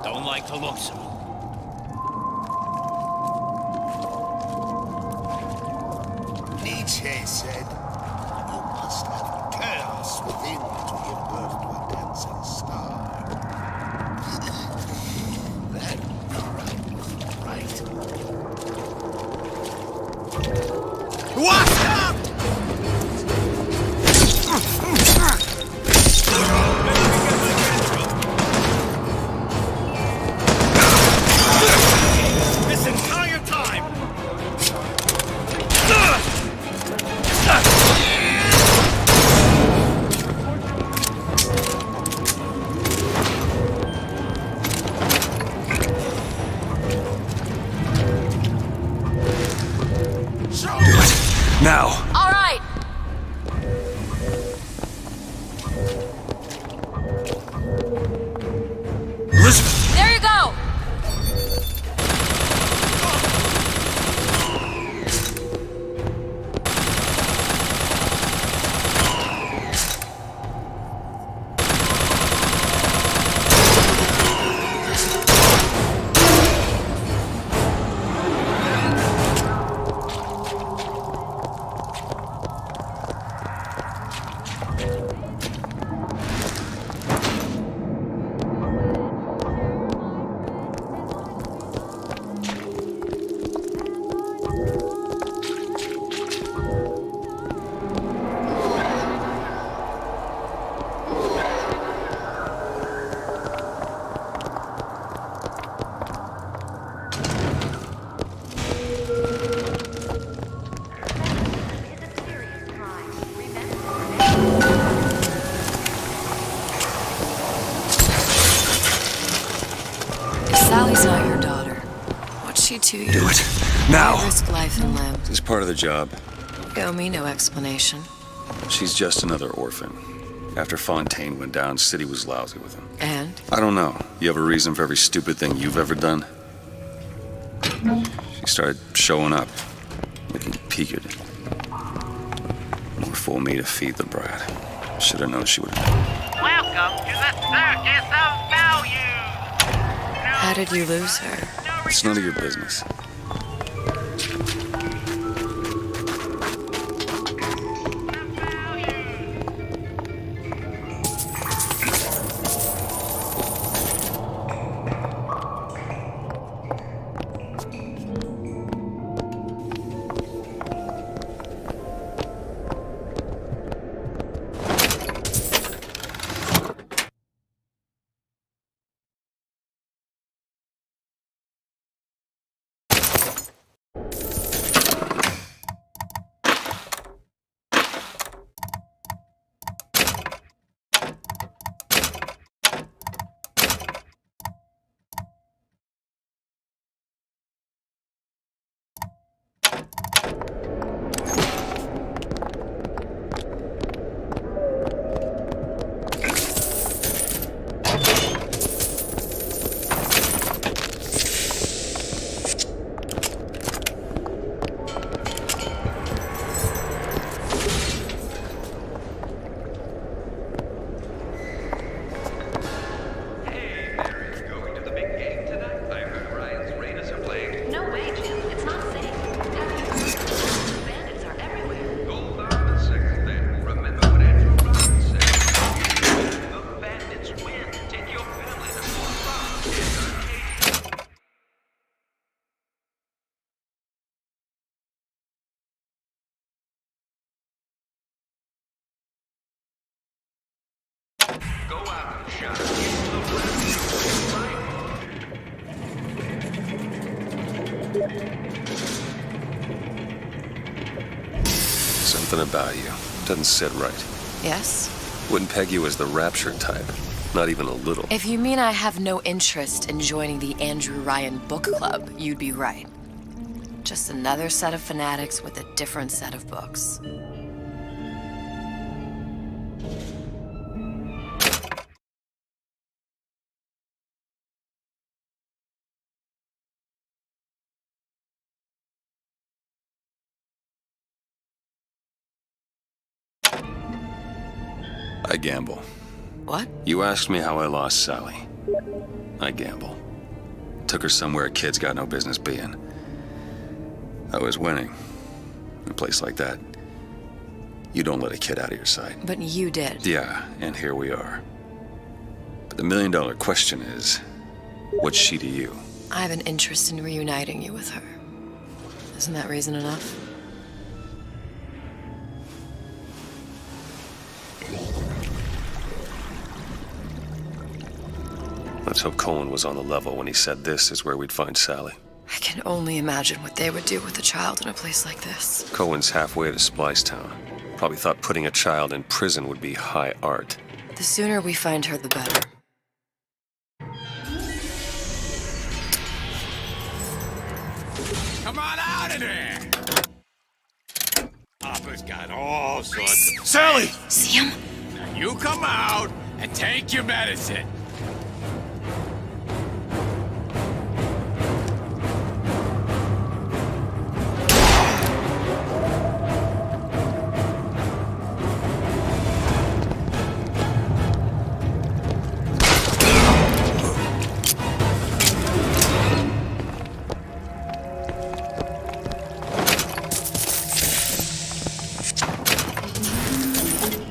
Don't like the looks of them. Nietzsche said, you must have chaos within to give birth to a dancing star. That right. What's up? This entire time! Now! All right. Elizabeth! There you go. Sally's not your daughter. What's she to you? Do it. Now! Risk life and limb. This is part of the job. You owe me no explanation. She's just another orphan. After Fontaine went down, City was lousy with him. And? I don't know. You have a reason for every stupid thing you've ever done? She started showing up, looking peaked. More fool me to feed the brat. Should have known she would have. Welcome to the Circus of Value! How did you lose her? It's none of your business. Something about you doesn't sit right. Yes? Wouldn't peg you as the Rapture type. Not even a little. If you mean I have no interest in joining the Andrew Ryan book club, you'd be right. Just another set of fanatics with a different set of books. I gamble. What? You asked me how I lost Sally. I gamble. Took her somewhere kids got no business being. I was winning. In a place like that, you don't let a kid out of your sight. But you did. Yeah, and here we are. But the million-dollar question is, what's she to you? I have an interest in reuniting you with her. Isn't that reason enough? Let's hope Cohen was on the level when he said this is where we'd find Sally. I can only imagine what they would do with a child in a place like this. Cohen's halfway to Splicetown. Probably thought putting a child in prison would be high art. The sooner we find her, the better. Come on out of there! Papa's got all sorts of... Sally! See him? Now you come out and take your medicine.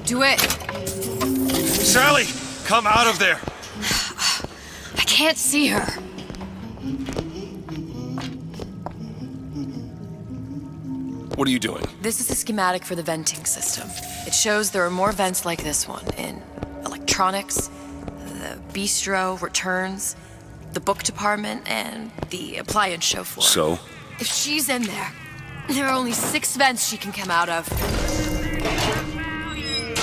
Do it! Sally! Come out of there! I can't see her. What are you doing? This is a schematic for the venting system. It shows there are more vents like this one in electronics, the bistro, returns, the book department, and the appliance show floor. So? If she's in there, there are only 6 vents she can come out of.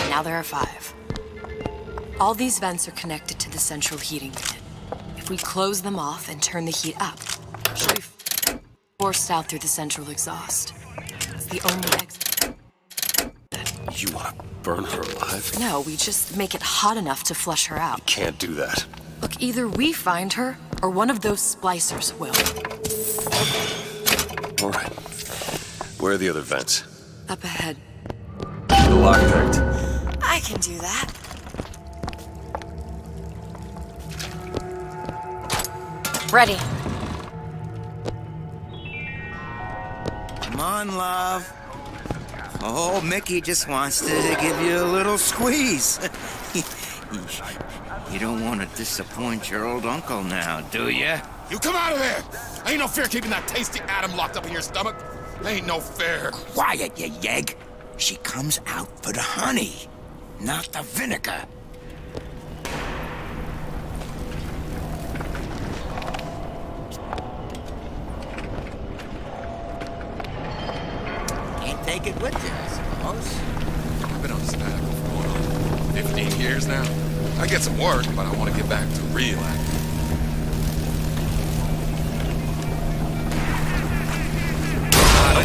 Now there are 5. All these vents are connected to the central heating unit. If we close them off and turn the heat up, she'll be forced out through the central exhaust. It's the only exit. You want to burn her alive? No, we just make it hot enough to flush her out. Can't do that. Look, either we find her, or one of those splicers will. All right. Where are the other vents? Up ahead. The lock picked. I can do that. Ready. Come on, love. Oh, Mickey just wants to give you a little squeeze. You don't want to disappoint your old uncle now, do you? You come out of there! Ain't no fair keeping that tasty atom locked up in your stomach. Ain't no fair. Quiet, you yegg. She comes out for the honey, not the vinegar. Can't take it with you, I suppose. I've been on sabbatical for going on 15 years now. I get some work, but I want to get back to real acting.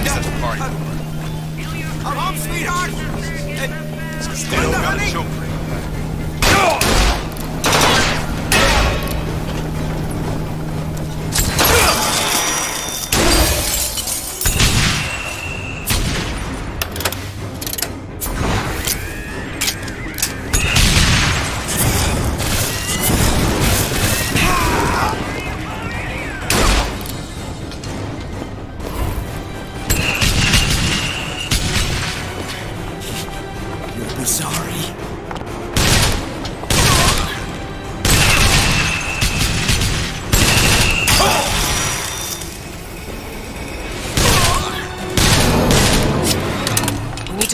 At the party. I'm home, sweetheart. Still got a choke.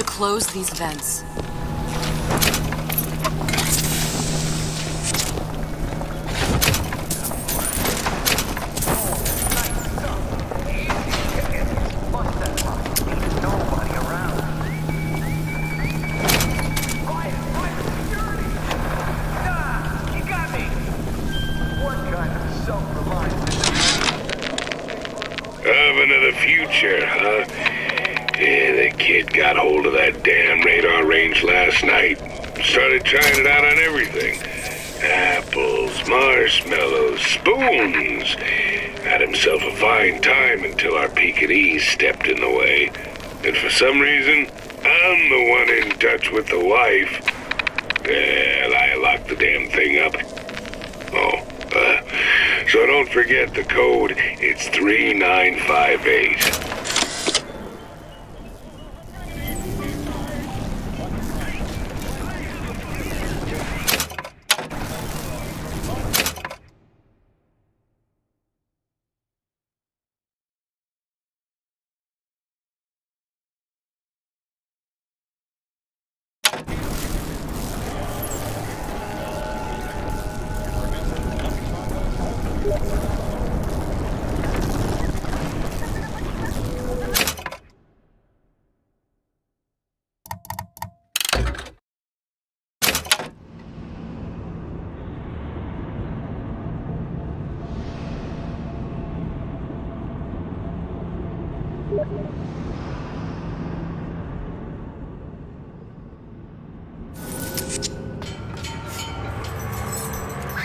Close these vents. Oven of the future, huh? Yeah, that kid got hold of that damn radar range last night. Started trying it out on everything. Apples, marshmallows, spoons. Had himself a fine time until our Pekingese stepped in the way. And for some reason, I'm the one in touch with the wife. Well, I locked the damn thing up. So don't forget the code. It's 3958.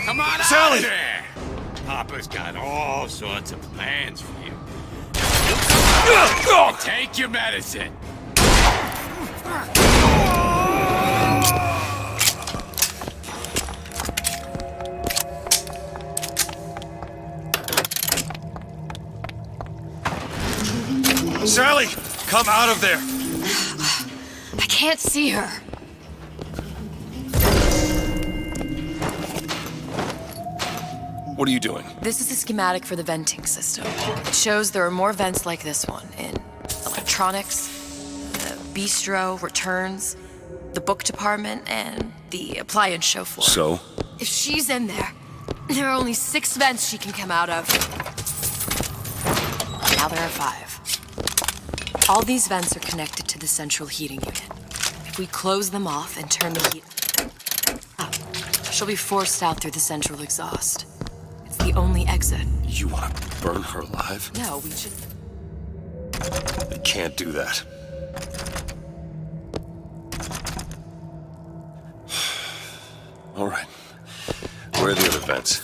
Come on Sally! out there! Papa's got all sorts of plans for you. Take your medicine. Sally, come out of there! I can't see her. What are you doing? This is a schematic for the venting system. It shows there are more vents like this one in electronics, the bistro, returns, the book department, and the appliance show floor. So? If she's in there, there are only 6 vents she can come out of. Now there are 5. All these vents are connected to the central heating unit. If we close them off and turn the heat up, she'll be forced out through the central exhaust. It's the only exit. You want to burn her alive? No, we should... You can't do that. All right. Where are the other vents?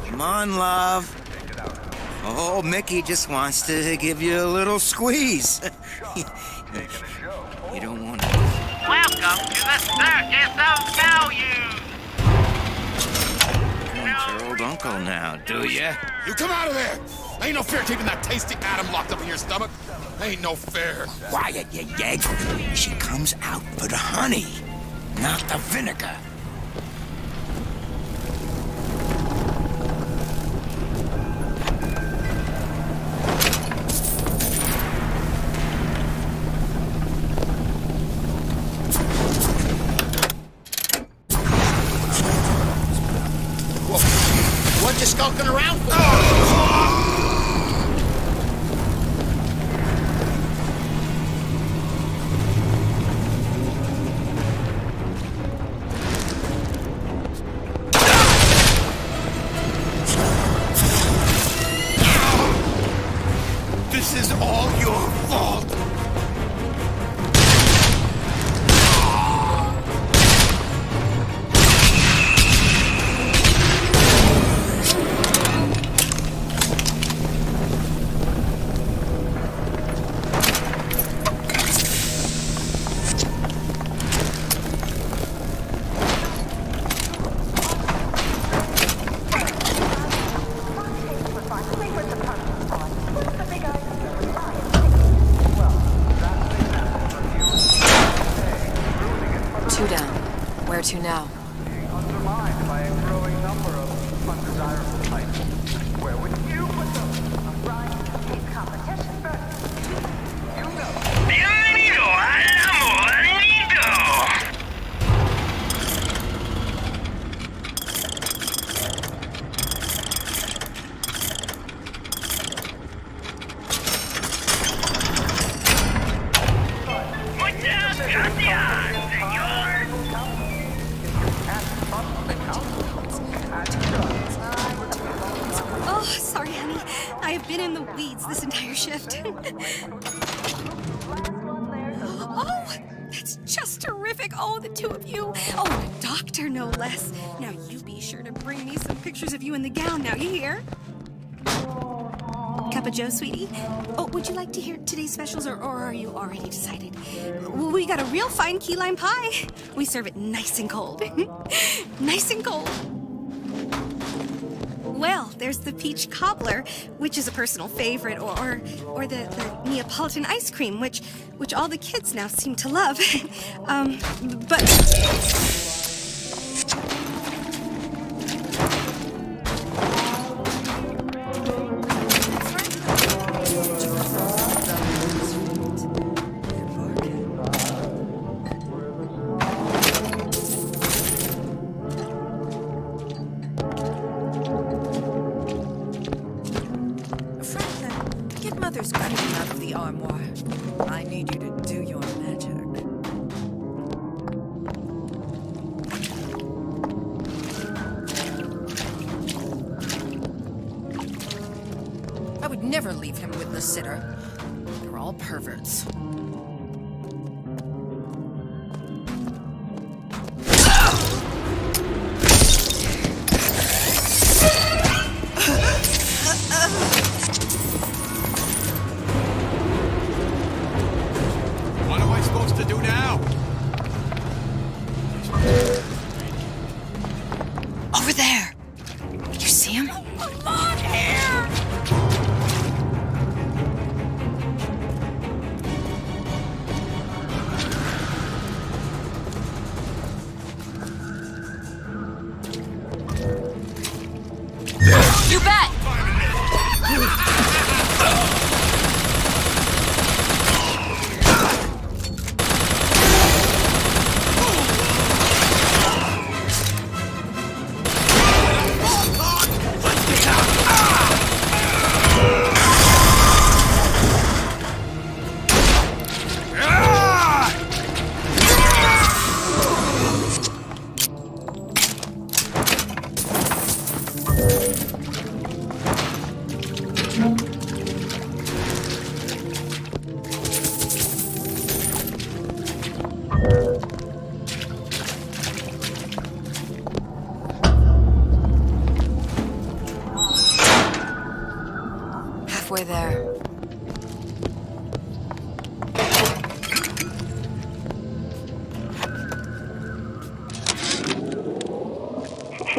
Come on, love. Oh, Mickey just wants to give you a little squeeze. You don't want to... Welcome to the Circus of Value! Want your old uncle now, do ya? You come out of there! Ain't no fair keeping that tasty atom locked up in your stomach. Ain't no fair. Quiet, you yegg. She comes out for the honey, not the vinegar. What you skulking around for? This is all your fault. Two down. Where to now? Undermined by a growing number of undesirable types. Where would you put them? A fried cake competition, but you know. Bienvenido al amor nido. Muchas gracias, señor. Oh, sorry, honey. I have been in the weeds this entire shift. Oh, that's just terrific. Oh, the two of you. Oh, and a doctor, no less. Now, you be sure to bring me some pictures of you in the gown. Now, you hear? Cup of joe, sweetie? Oh, would you like to hear today's specials, or are you already decided? We got a real fine key lime pie. We serve it nice and cold. Nice and cold. Well, there's the peach cobbler, which is a personal favorite, or the Neapolitan ice cream, which all the kids now seem to love. But... Mother's got him out of the armoire. I need you to do your magic. I would never leave him with the sitter. They're all perverts. What am I supposed to do now? Over there. You see him? Come on here! You bet!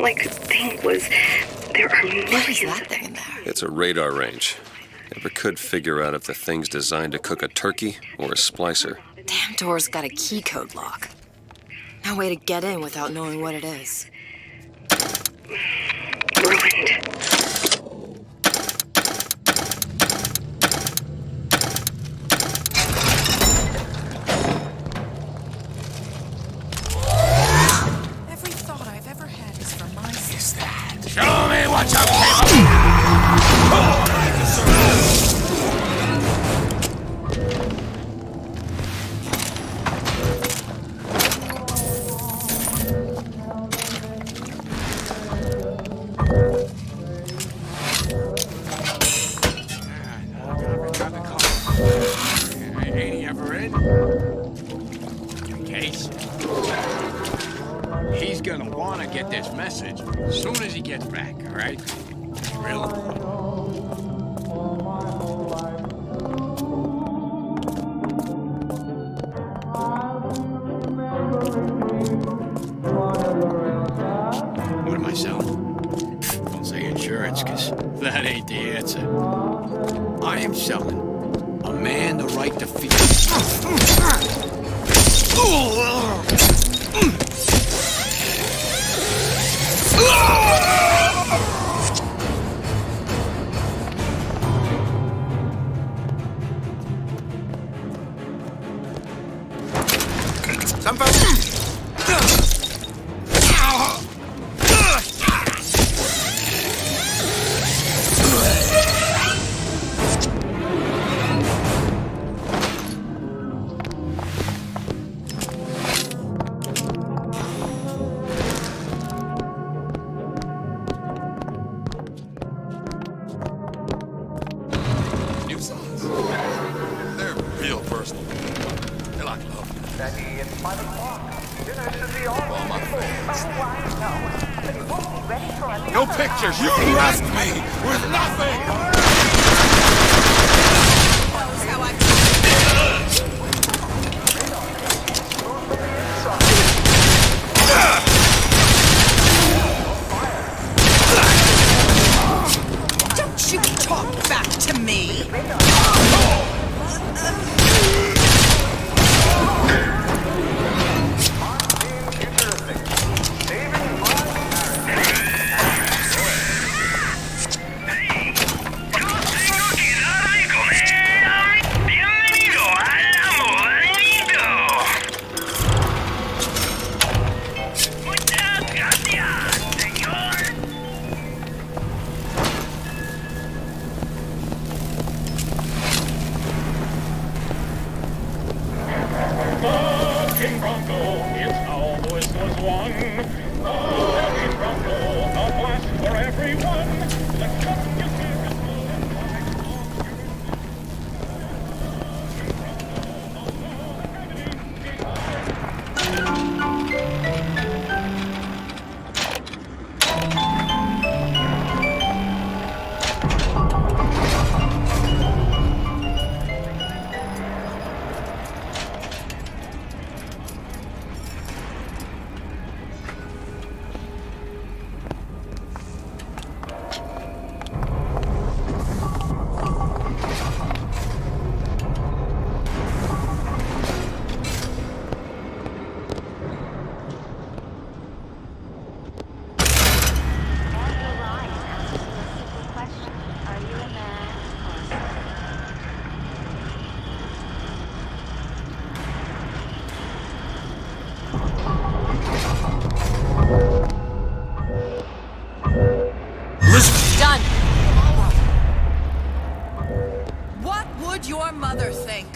all I could think was there are millions. What is that thing in there? It's a radar range. Never could figure out if the thing's designed to cook a turkey or a splicer. Damn door's got a key code lock. No way to get in without knowing what it is. Ruined. Every thought I've ever had is for my sister. Show me what you're capable of! Ain't he ever in? In case. He's gonna wanna get this message as soon as he gets back, all right? Real important. What am I selling? Don't say insurance, because that ain't the answer. I am selling a man the right to feel. Some folks. New songs. They're real personal. They're like love. Daddy, it's 5 o'clock. Dinner should be on. All my fans. Oh, I know. But it won't be ready for us. No pictures. You left me with nothing. Knows how I Don't you talk back to me! Done. What would your mother think?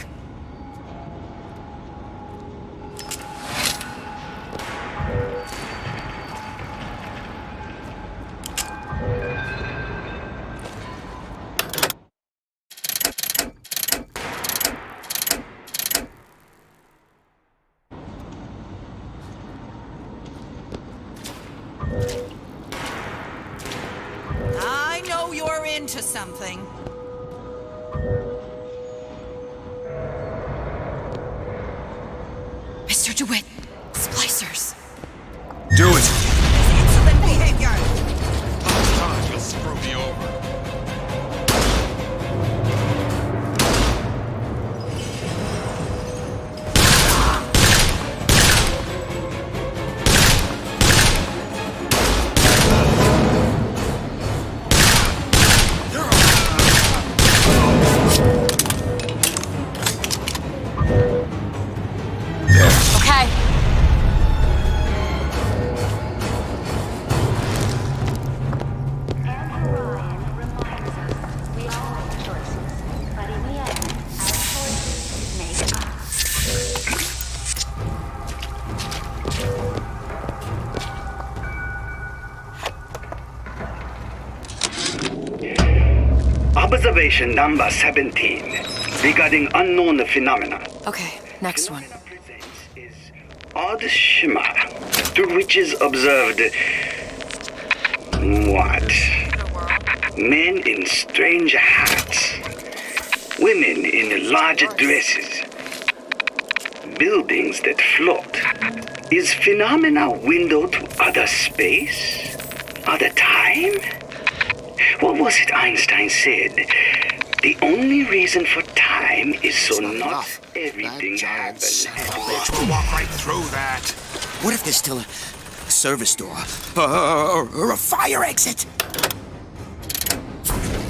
I know you're into something. Mr. DeWitt, splicers. Do it. Insolent behavior. Observation number 17 regarding unknown phenomena. Okay, next one. Odd shimmer through which is observed what? Men in strange hats, women in large dresses, buildings that float. Is phenomena window to other space? Other time? What was it Einstein said? The only reason for time is so not everything happens. We'll walk right through that. What if there's still a service door? Or a fire exit?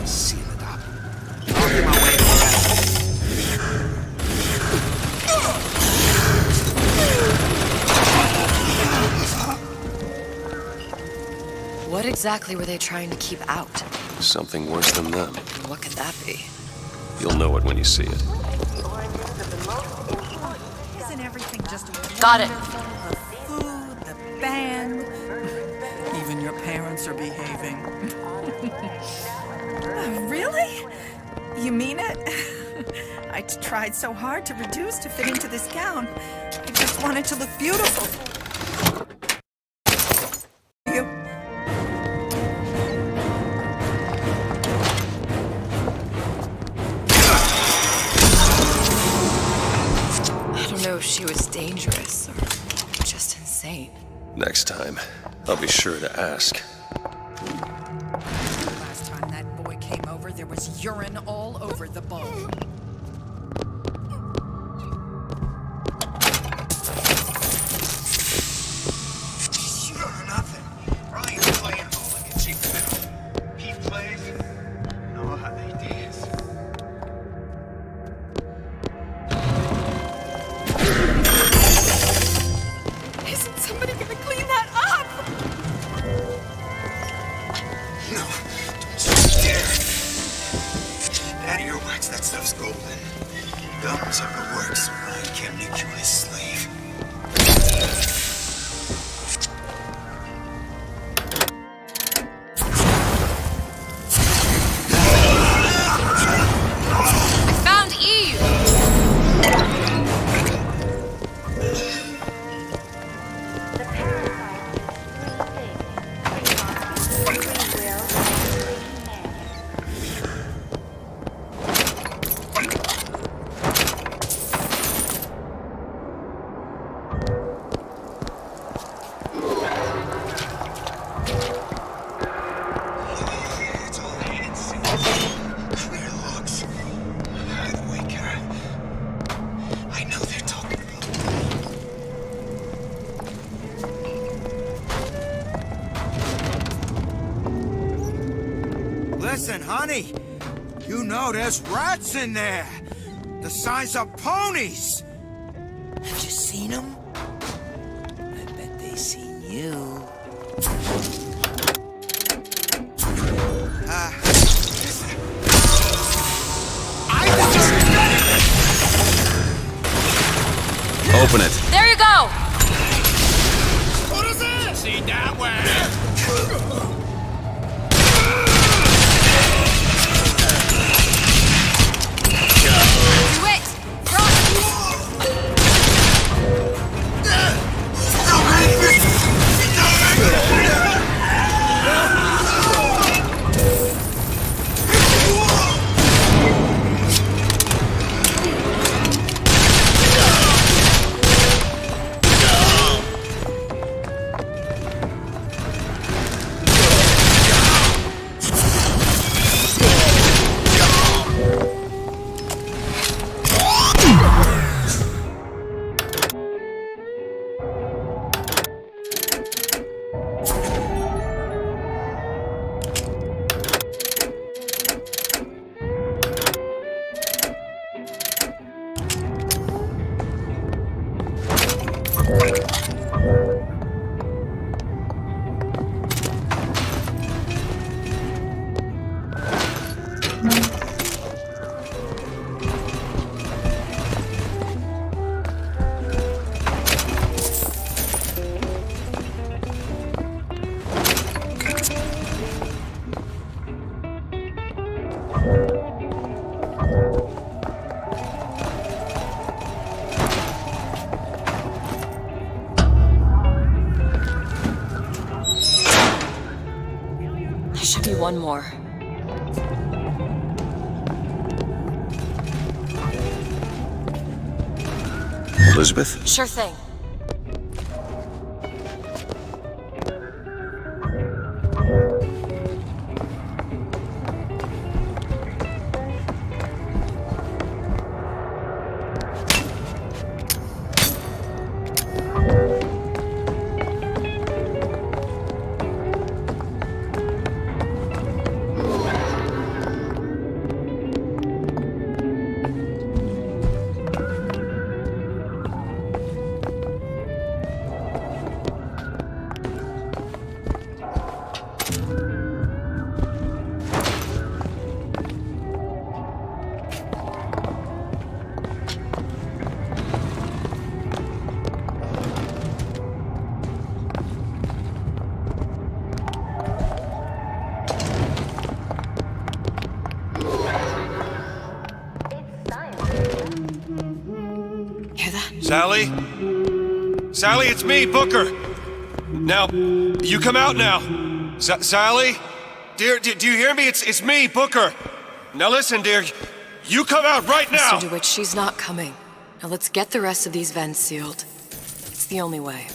Seal it up. I'll get my way for that. What exactly were they trying to keep out? Something worse than them. What could that be? You'll know it when you see it. Isn't everything just Got it. wonderful? The food, the band. Even your parents are behaving. Really? You mean it? I tried so hard to reduce to fit into this gown. I just wanted to look beautiful. You. I don't know if she was dangerous or just insane. Next time, I'll be sure to ask. Last time that boy came over, there was urine all over the bowl. Isn't somebody gonna clean that up? No, don't you dare. Out of your wax, that stuff's golden. Gums are the works. I can't make you his slave. Found Eve! It's all hands. Clear looks. Hide away, Kara. I know they're talking about Listen, honey. You know there's rats in there. The size of ponies. Have you seen them? I bet they seen you. Open it. There you go! What is it? See that way. Do it! you one more. Elizabeth? Sure thing. Sally? Sally, it's me, Booker! Now, you come out now. Sally? Dear, do you hear me? It's me, Booker! Now listen, dear, you come out right now! Mr. DeWitt, she's not coming. Now let's get the rest of these vents sealed. It's the only way.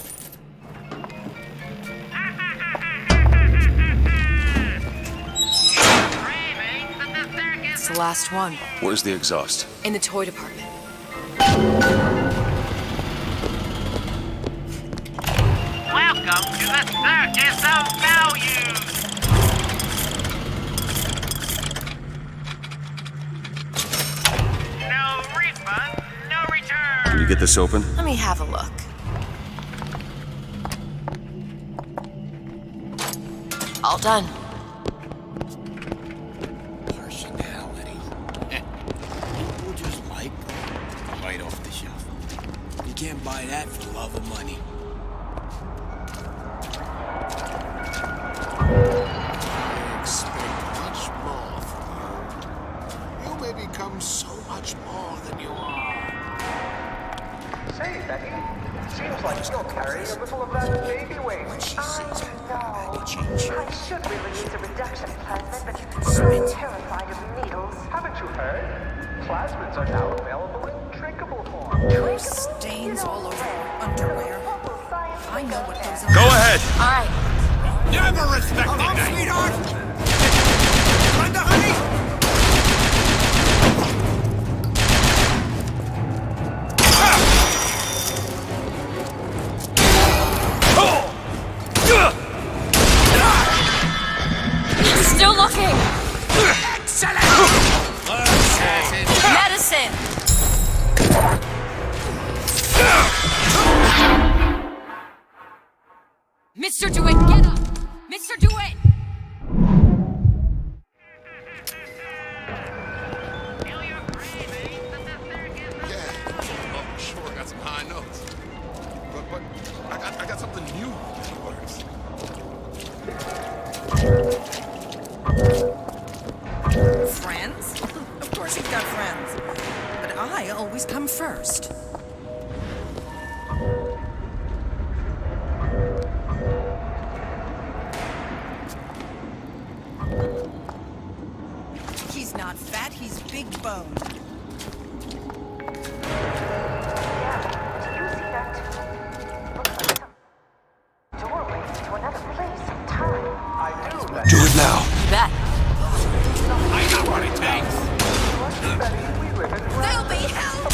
It's the last one. Where's the exhaust? In the toy department. Welcome to the Circus of Values! No refund, no return! Can you get this open? Let me have a look. All done. Personality. People just like right off the shelf. You can't buy that for love of money. I expect much more from you. You may become so much more than you are. Say, Becky, seems like you'll carry a little of that baby weight. I should really use a reduction plasmid, but I'm terrified of needles. Haven't you heard? Plasmids are now available in drinkable form. There's stains all over your underwear. I know what goes on. Go ahead! All right. Never respected that. Sweetheart! Brenda, honey! Still looking! Excellent! Medicine! Mr. DeWitt, get up! Mr. DeWitt! Oh, sure, I got some high notes. But I got something new that works. Friends? Of course you've got friends. But I always come first. He's not fat, he's big boned. Do it now. Bet. I got what it takes. They'll be held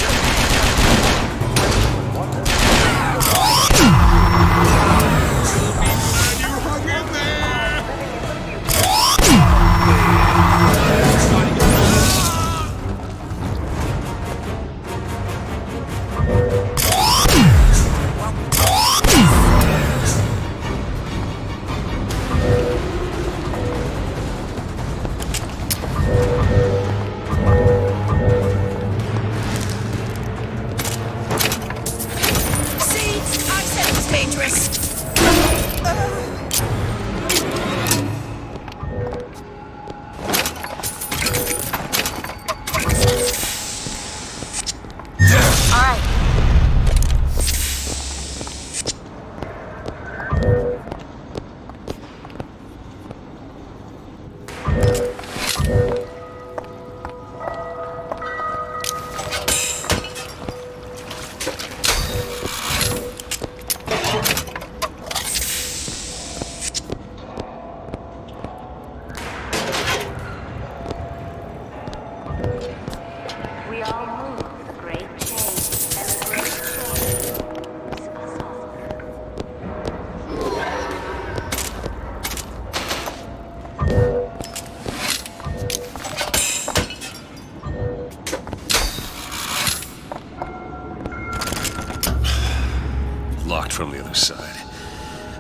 from the other side.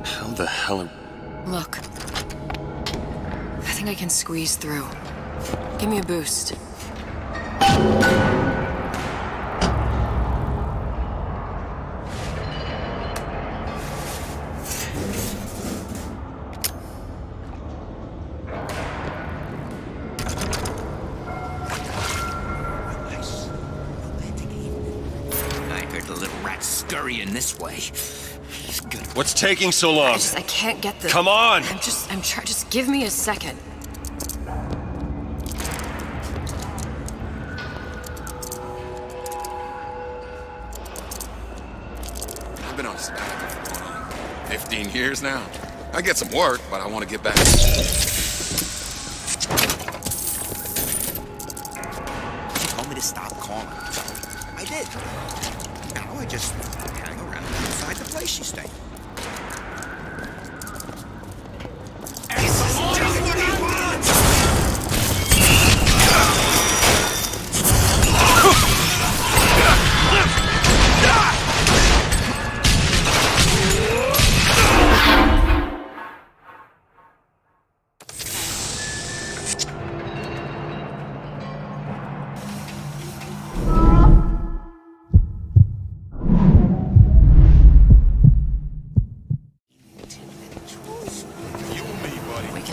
How the hell am... Look. I think I can squeeze through. Give me a boost. Scurrying this way. What's taking so long? I can't get the... Come on! I'm trying. Just give me a second. I've been on sabbatical for going on 15 years now. I get some work, but I want to get back. You told me to stop calling. I did. Now I just hang around outside the place you stay.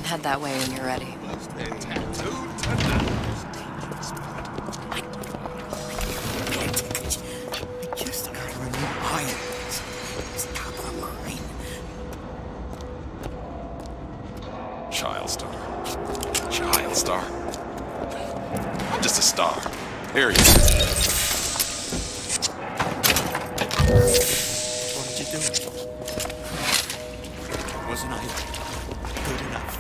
Head that way when you're ready. I just gotta remove iron. It's top of the line. Child star. Child star. I'm just a star. Period. What did you do? Wasn't I good enough?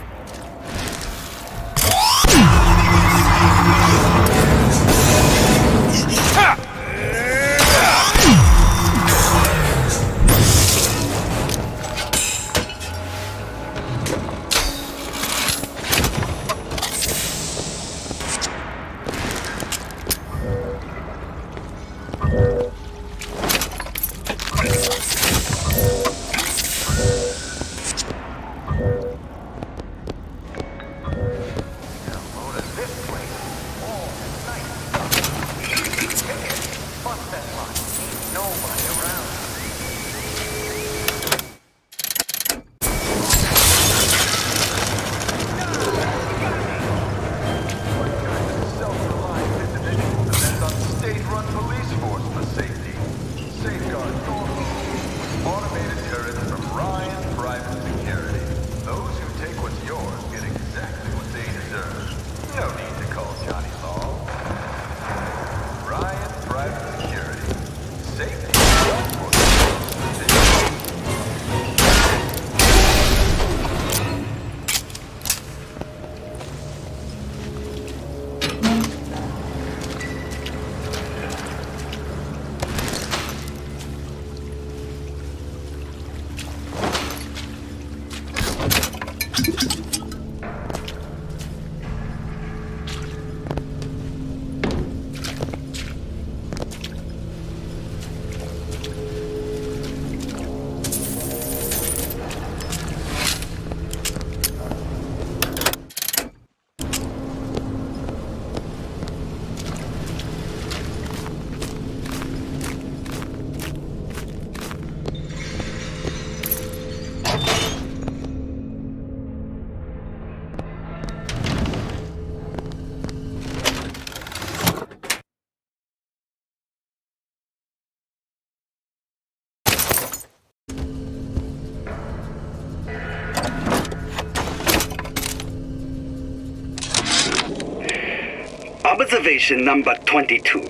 Observation number 22,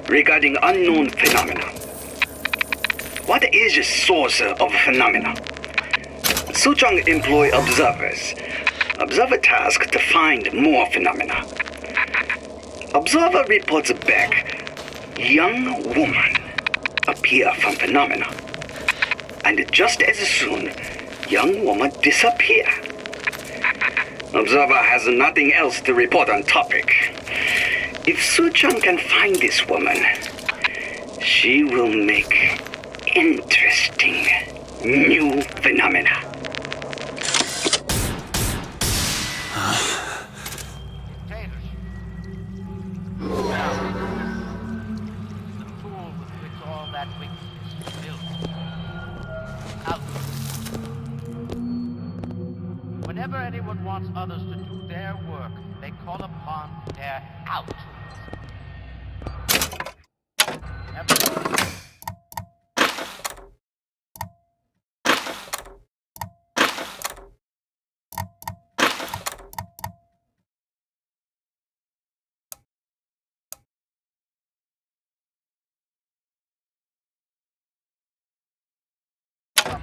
regarding unknown phenomena. What is the source of phenomena? Suchong employ observers. Observer task to find more phenomena. Observer reports back, young woman appear from phenomena. And just as soon, young woman disappear. Observer has nothing else to report on topic. If Suchong can find this woman, she will make interesting new phenomena. Whenever anyone wants others to do their work, they call upon their altruism.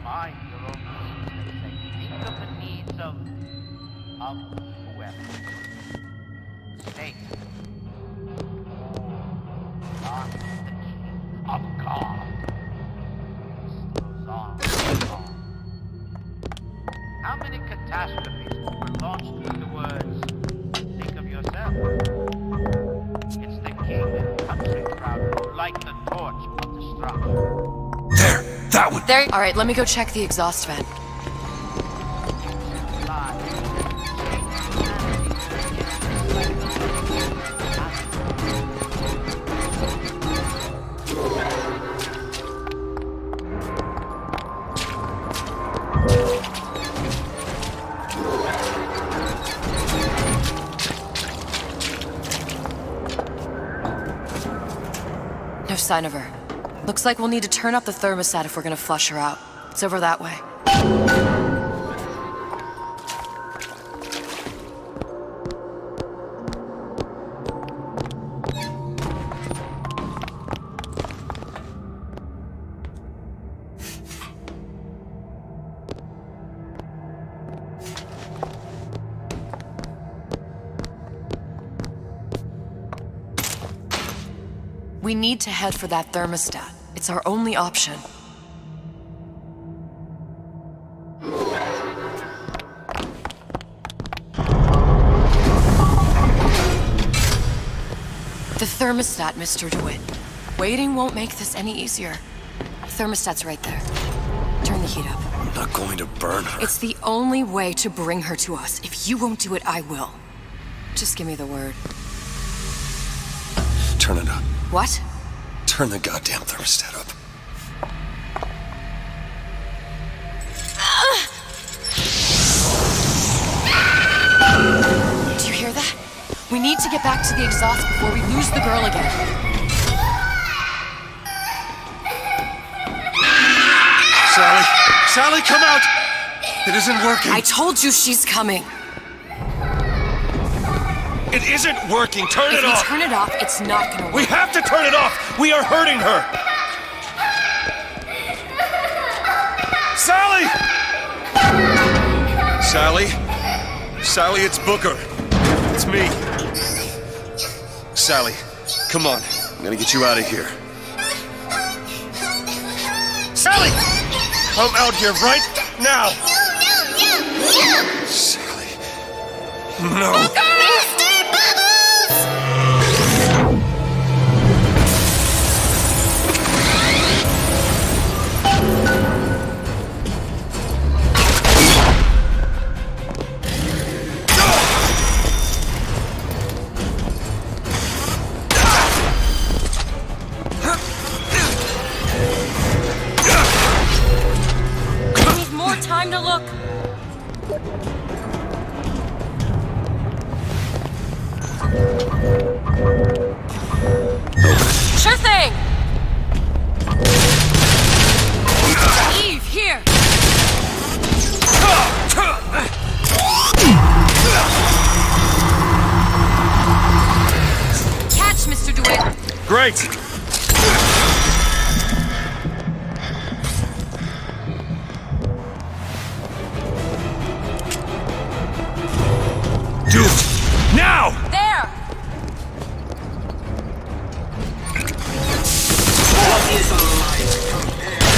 Mind your own needs, they say. Think of the needs of whoever. State. God, the King of God. This goes on and on. How many catastrophes were launched with the words, think of yourself? It's the king and country crowd who light the torch of destruction. That one! There. Alright, let me go check the exhaust vent. No sign of her. Looks like we'll need to turn up the thermostat if we're gonna flush her out. It's over that way. We need to head for that thermostat. It's our only option. The thermostat, Mr. DeWitt. Waiting won't make this any easier. Thermostat's right there. Turn the heat up. I'm not going to burn her. It's the only way to bring her to us. If you won't do it, I will. Just give me the word. Turn it up. What? Turn the goddamn thermostat up. Do you hear that? We need to get back to the exhaust before we lose the girl again. Sally! Sally, come out! It isn't working. I told you she's coming. It isn't working. Turn it off. If we turn it off, it's not gonna work. We have to turn it off. We are hurting her. Sally! Sally? Sally, it's Booker. It's me. Sally, come on. I'm gonna get you out of here. Sally! Come out here right now! No! Sally. No. Booker! Time to look. Sure thing. Eve, here. Catch, Mr. DeWitt. Great. Do it! Now! There! What is a life compared?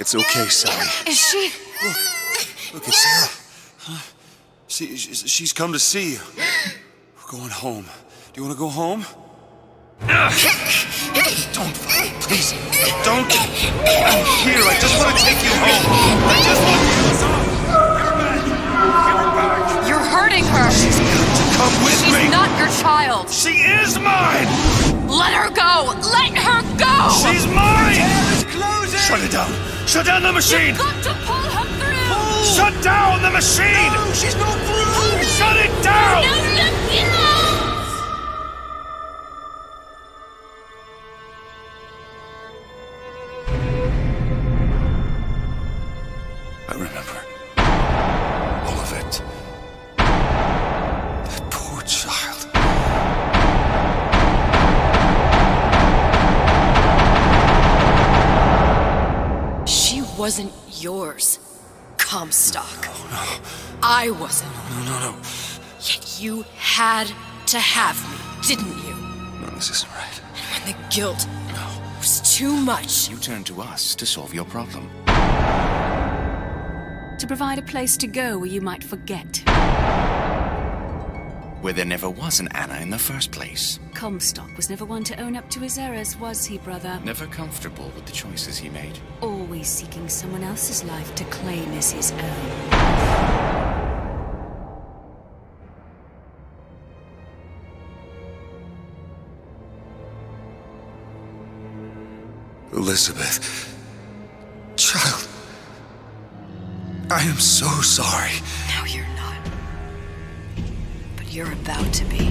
It's okay, Sally. Is she? Look at Sarah. Huh? She's come to see you. We're going home. Do you want to go home? Don't, please, don't. I'm here. I just want to take you home. I just want you. You're hurting her. She's got to come with me. She's not your child. She is mine. Let her go. Let her go. She's mine. Shut it down. Shut down the machine. You've got to pull her through. Shut down the machine. No, she's no through. Shut it down. I remember all of it. That poor child. She wasn't yours, Comstock. No. I wasn't. No. Yet you had to have me, didn't you? No, this isn't right. And when the guilt was too much, You turned to us to solve your problem. To provide a place to go where you might forget. Where there never was an Anna in the first place. Comstock was never one to own up to his errors, was he, brother? Never comfortable with the choices he made. Always seeking someone else's life to claim as his own. Elizabeth. Child. I am so sorry. no, you're not. But you're about to be.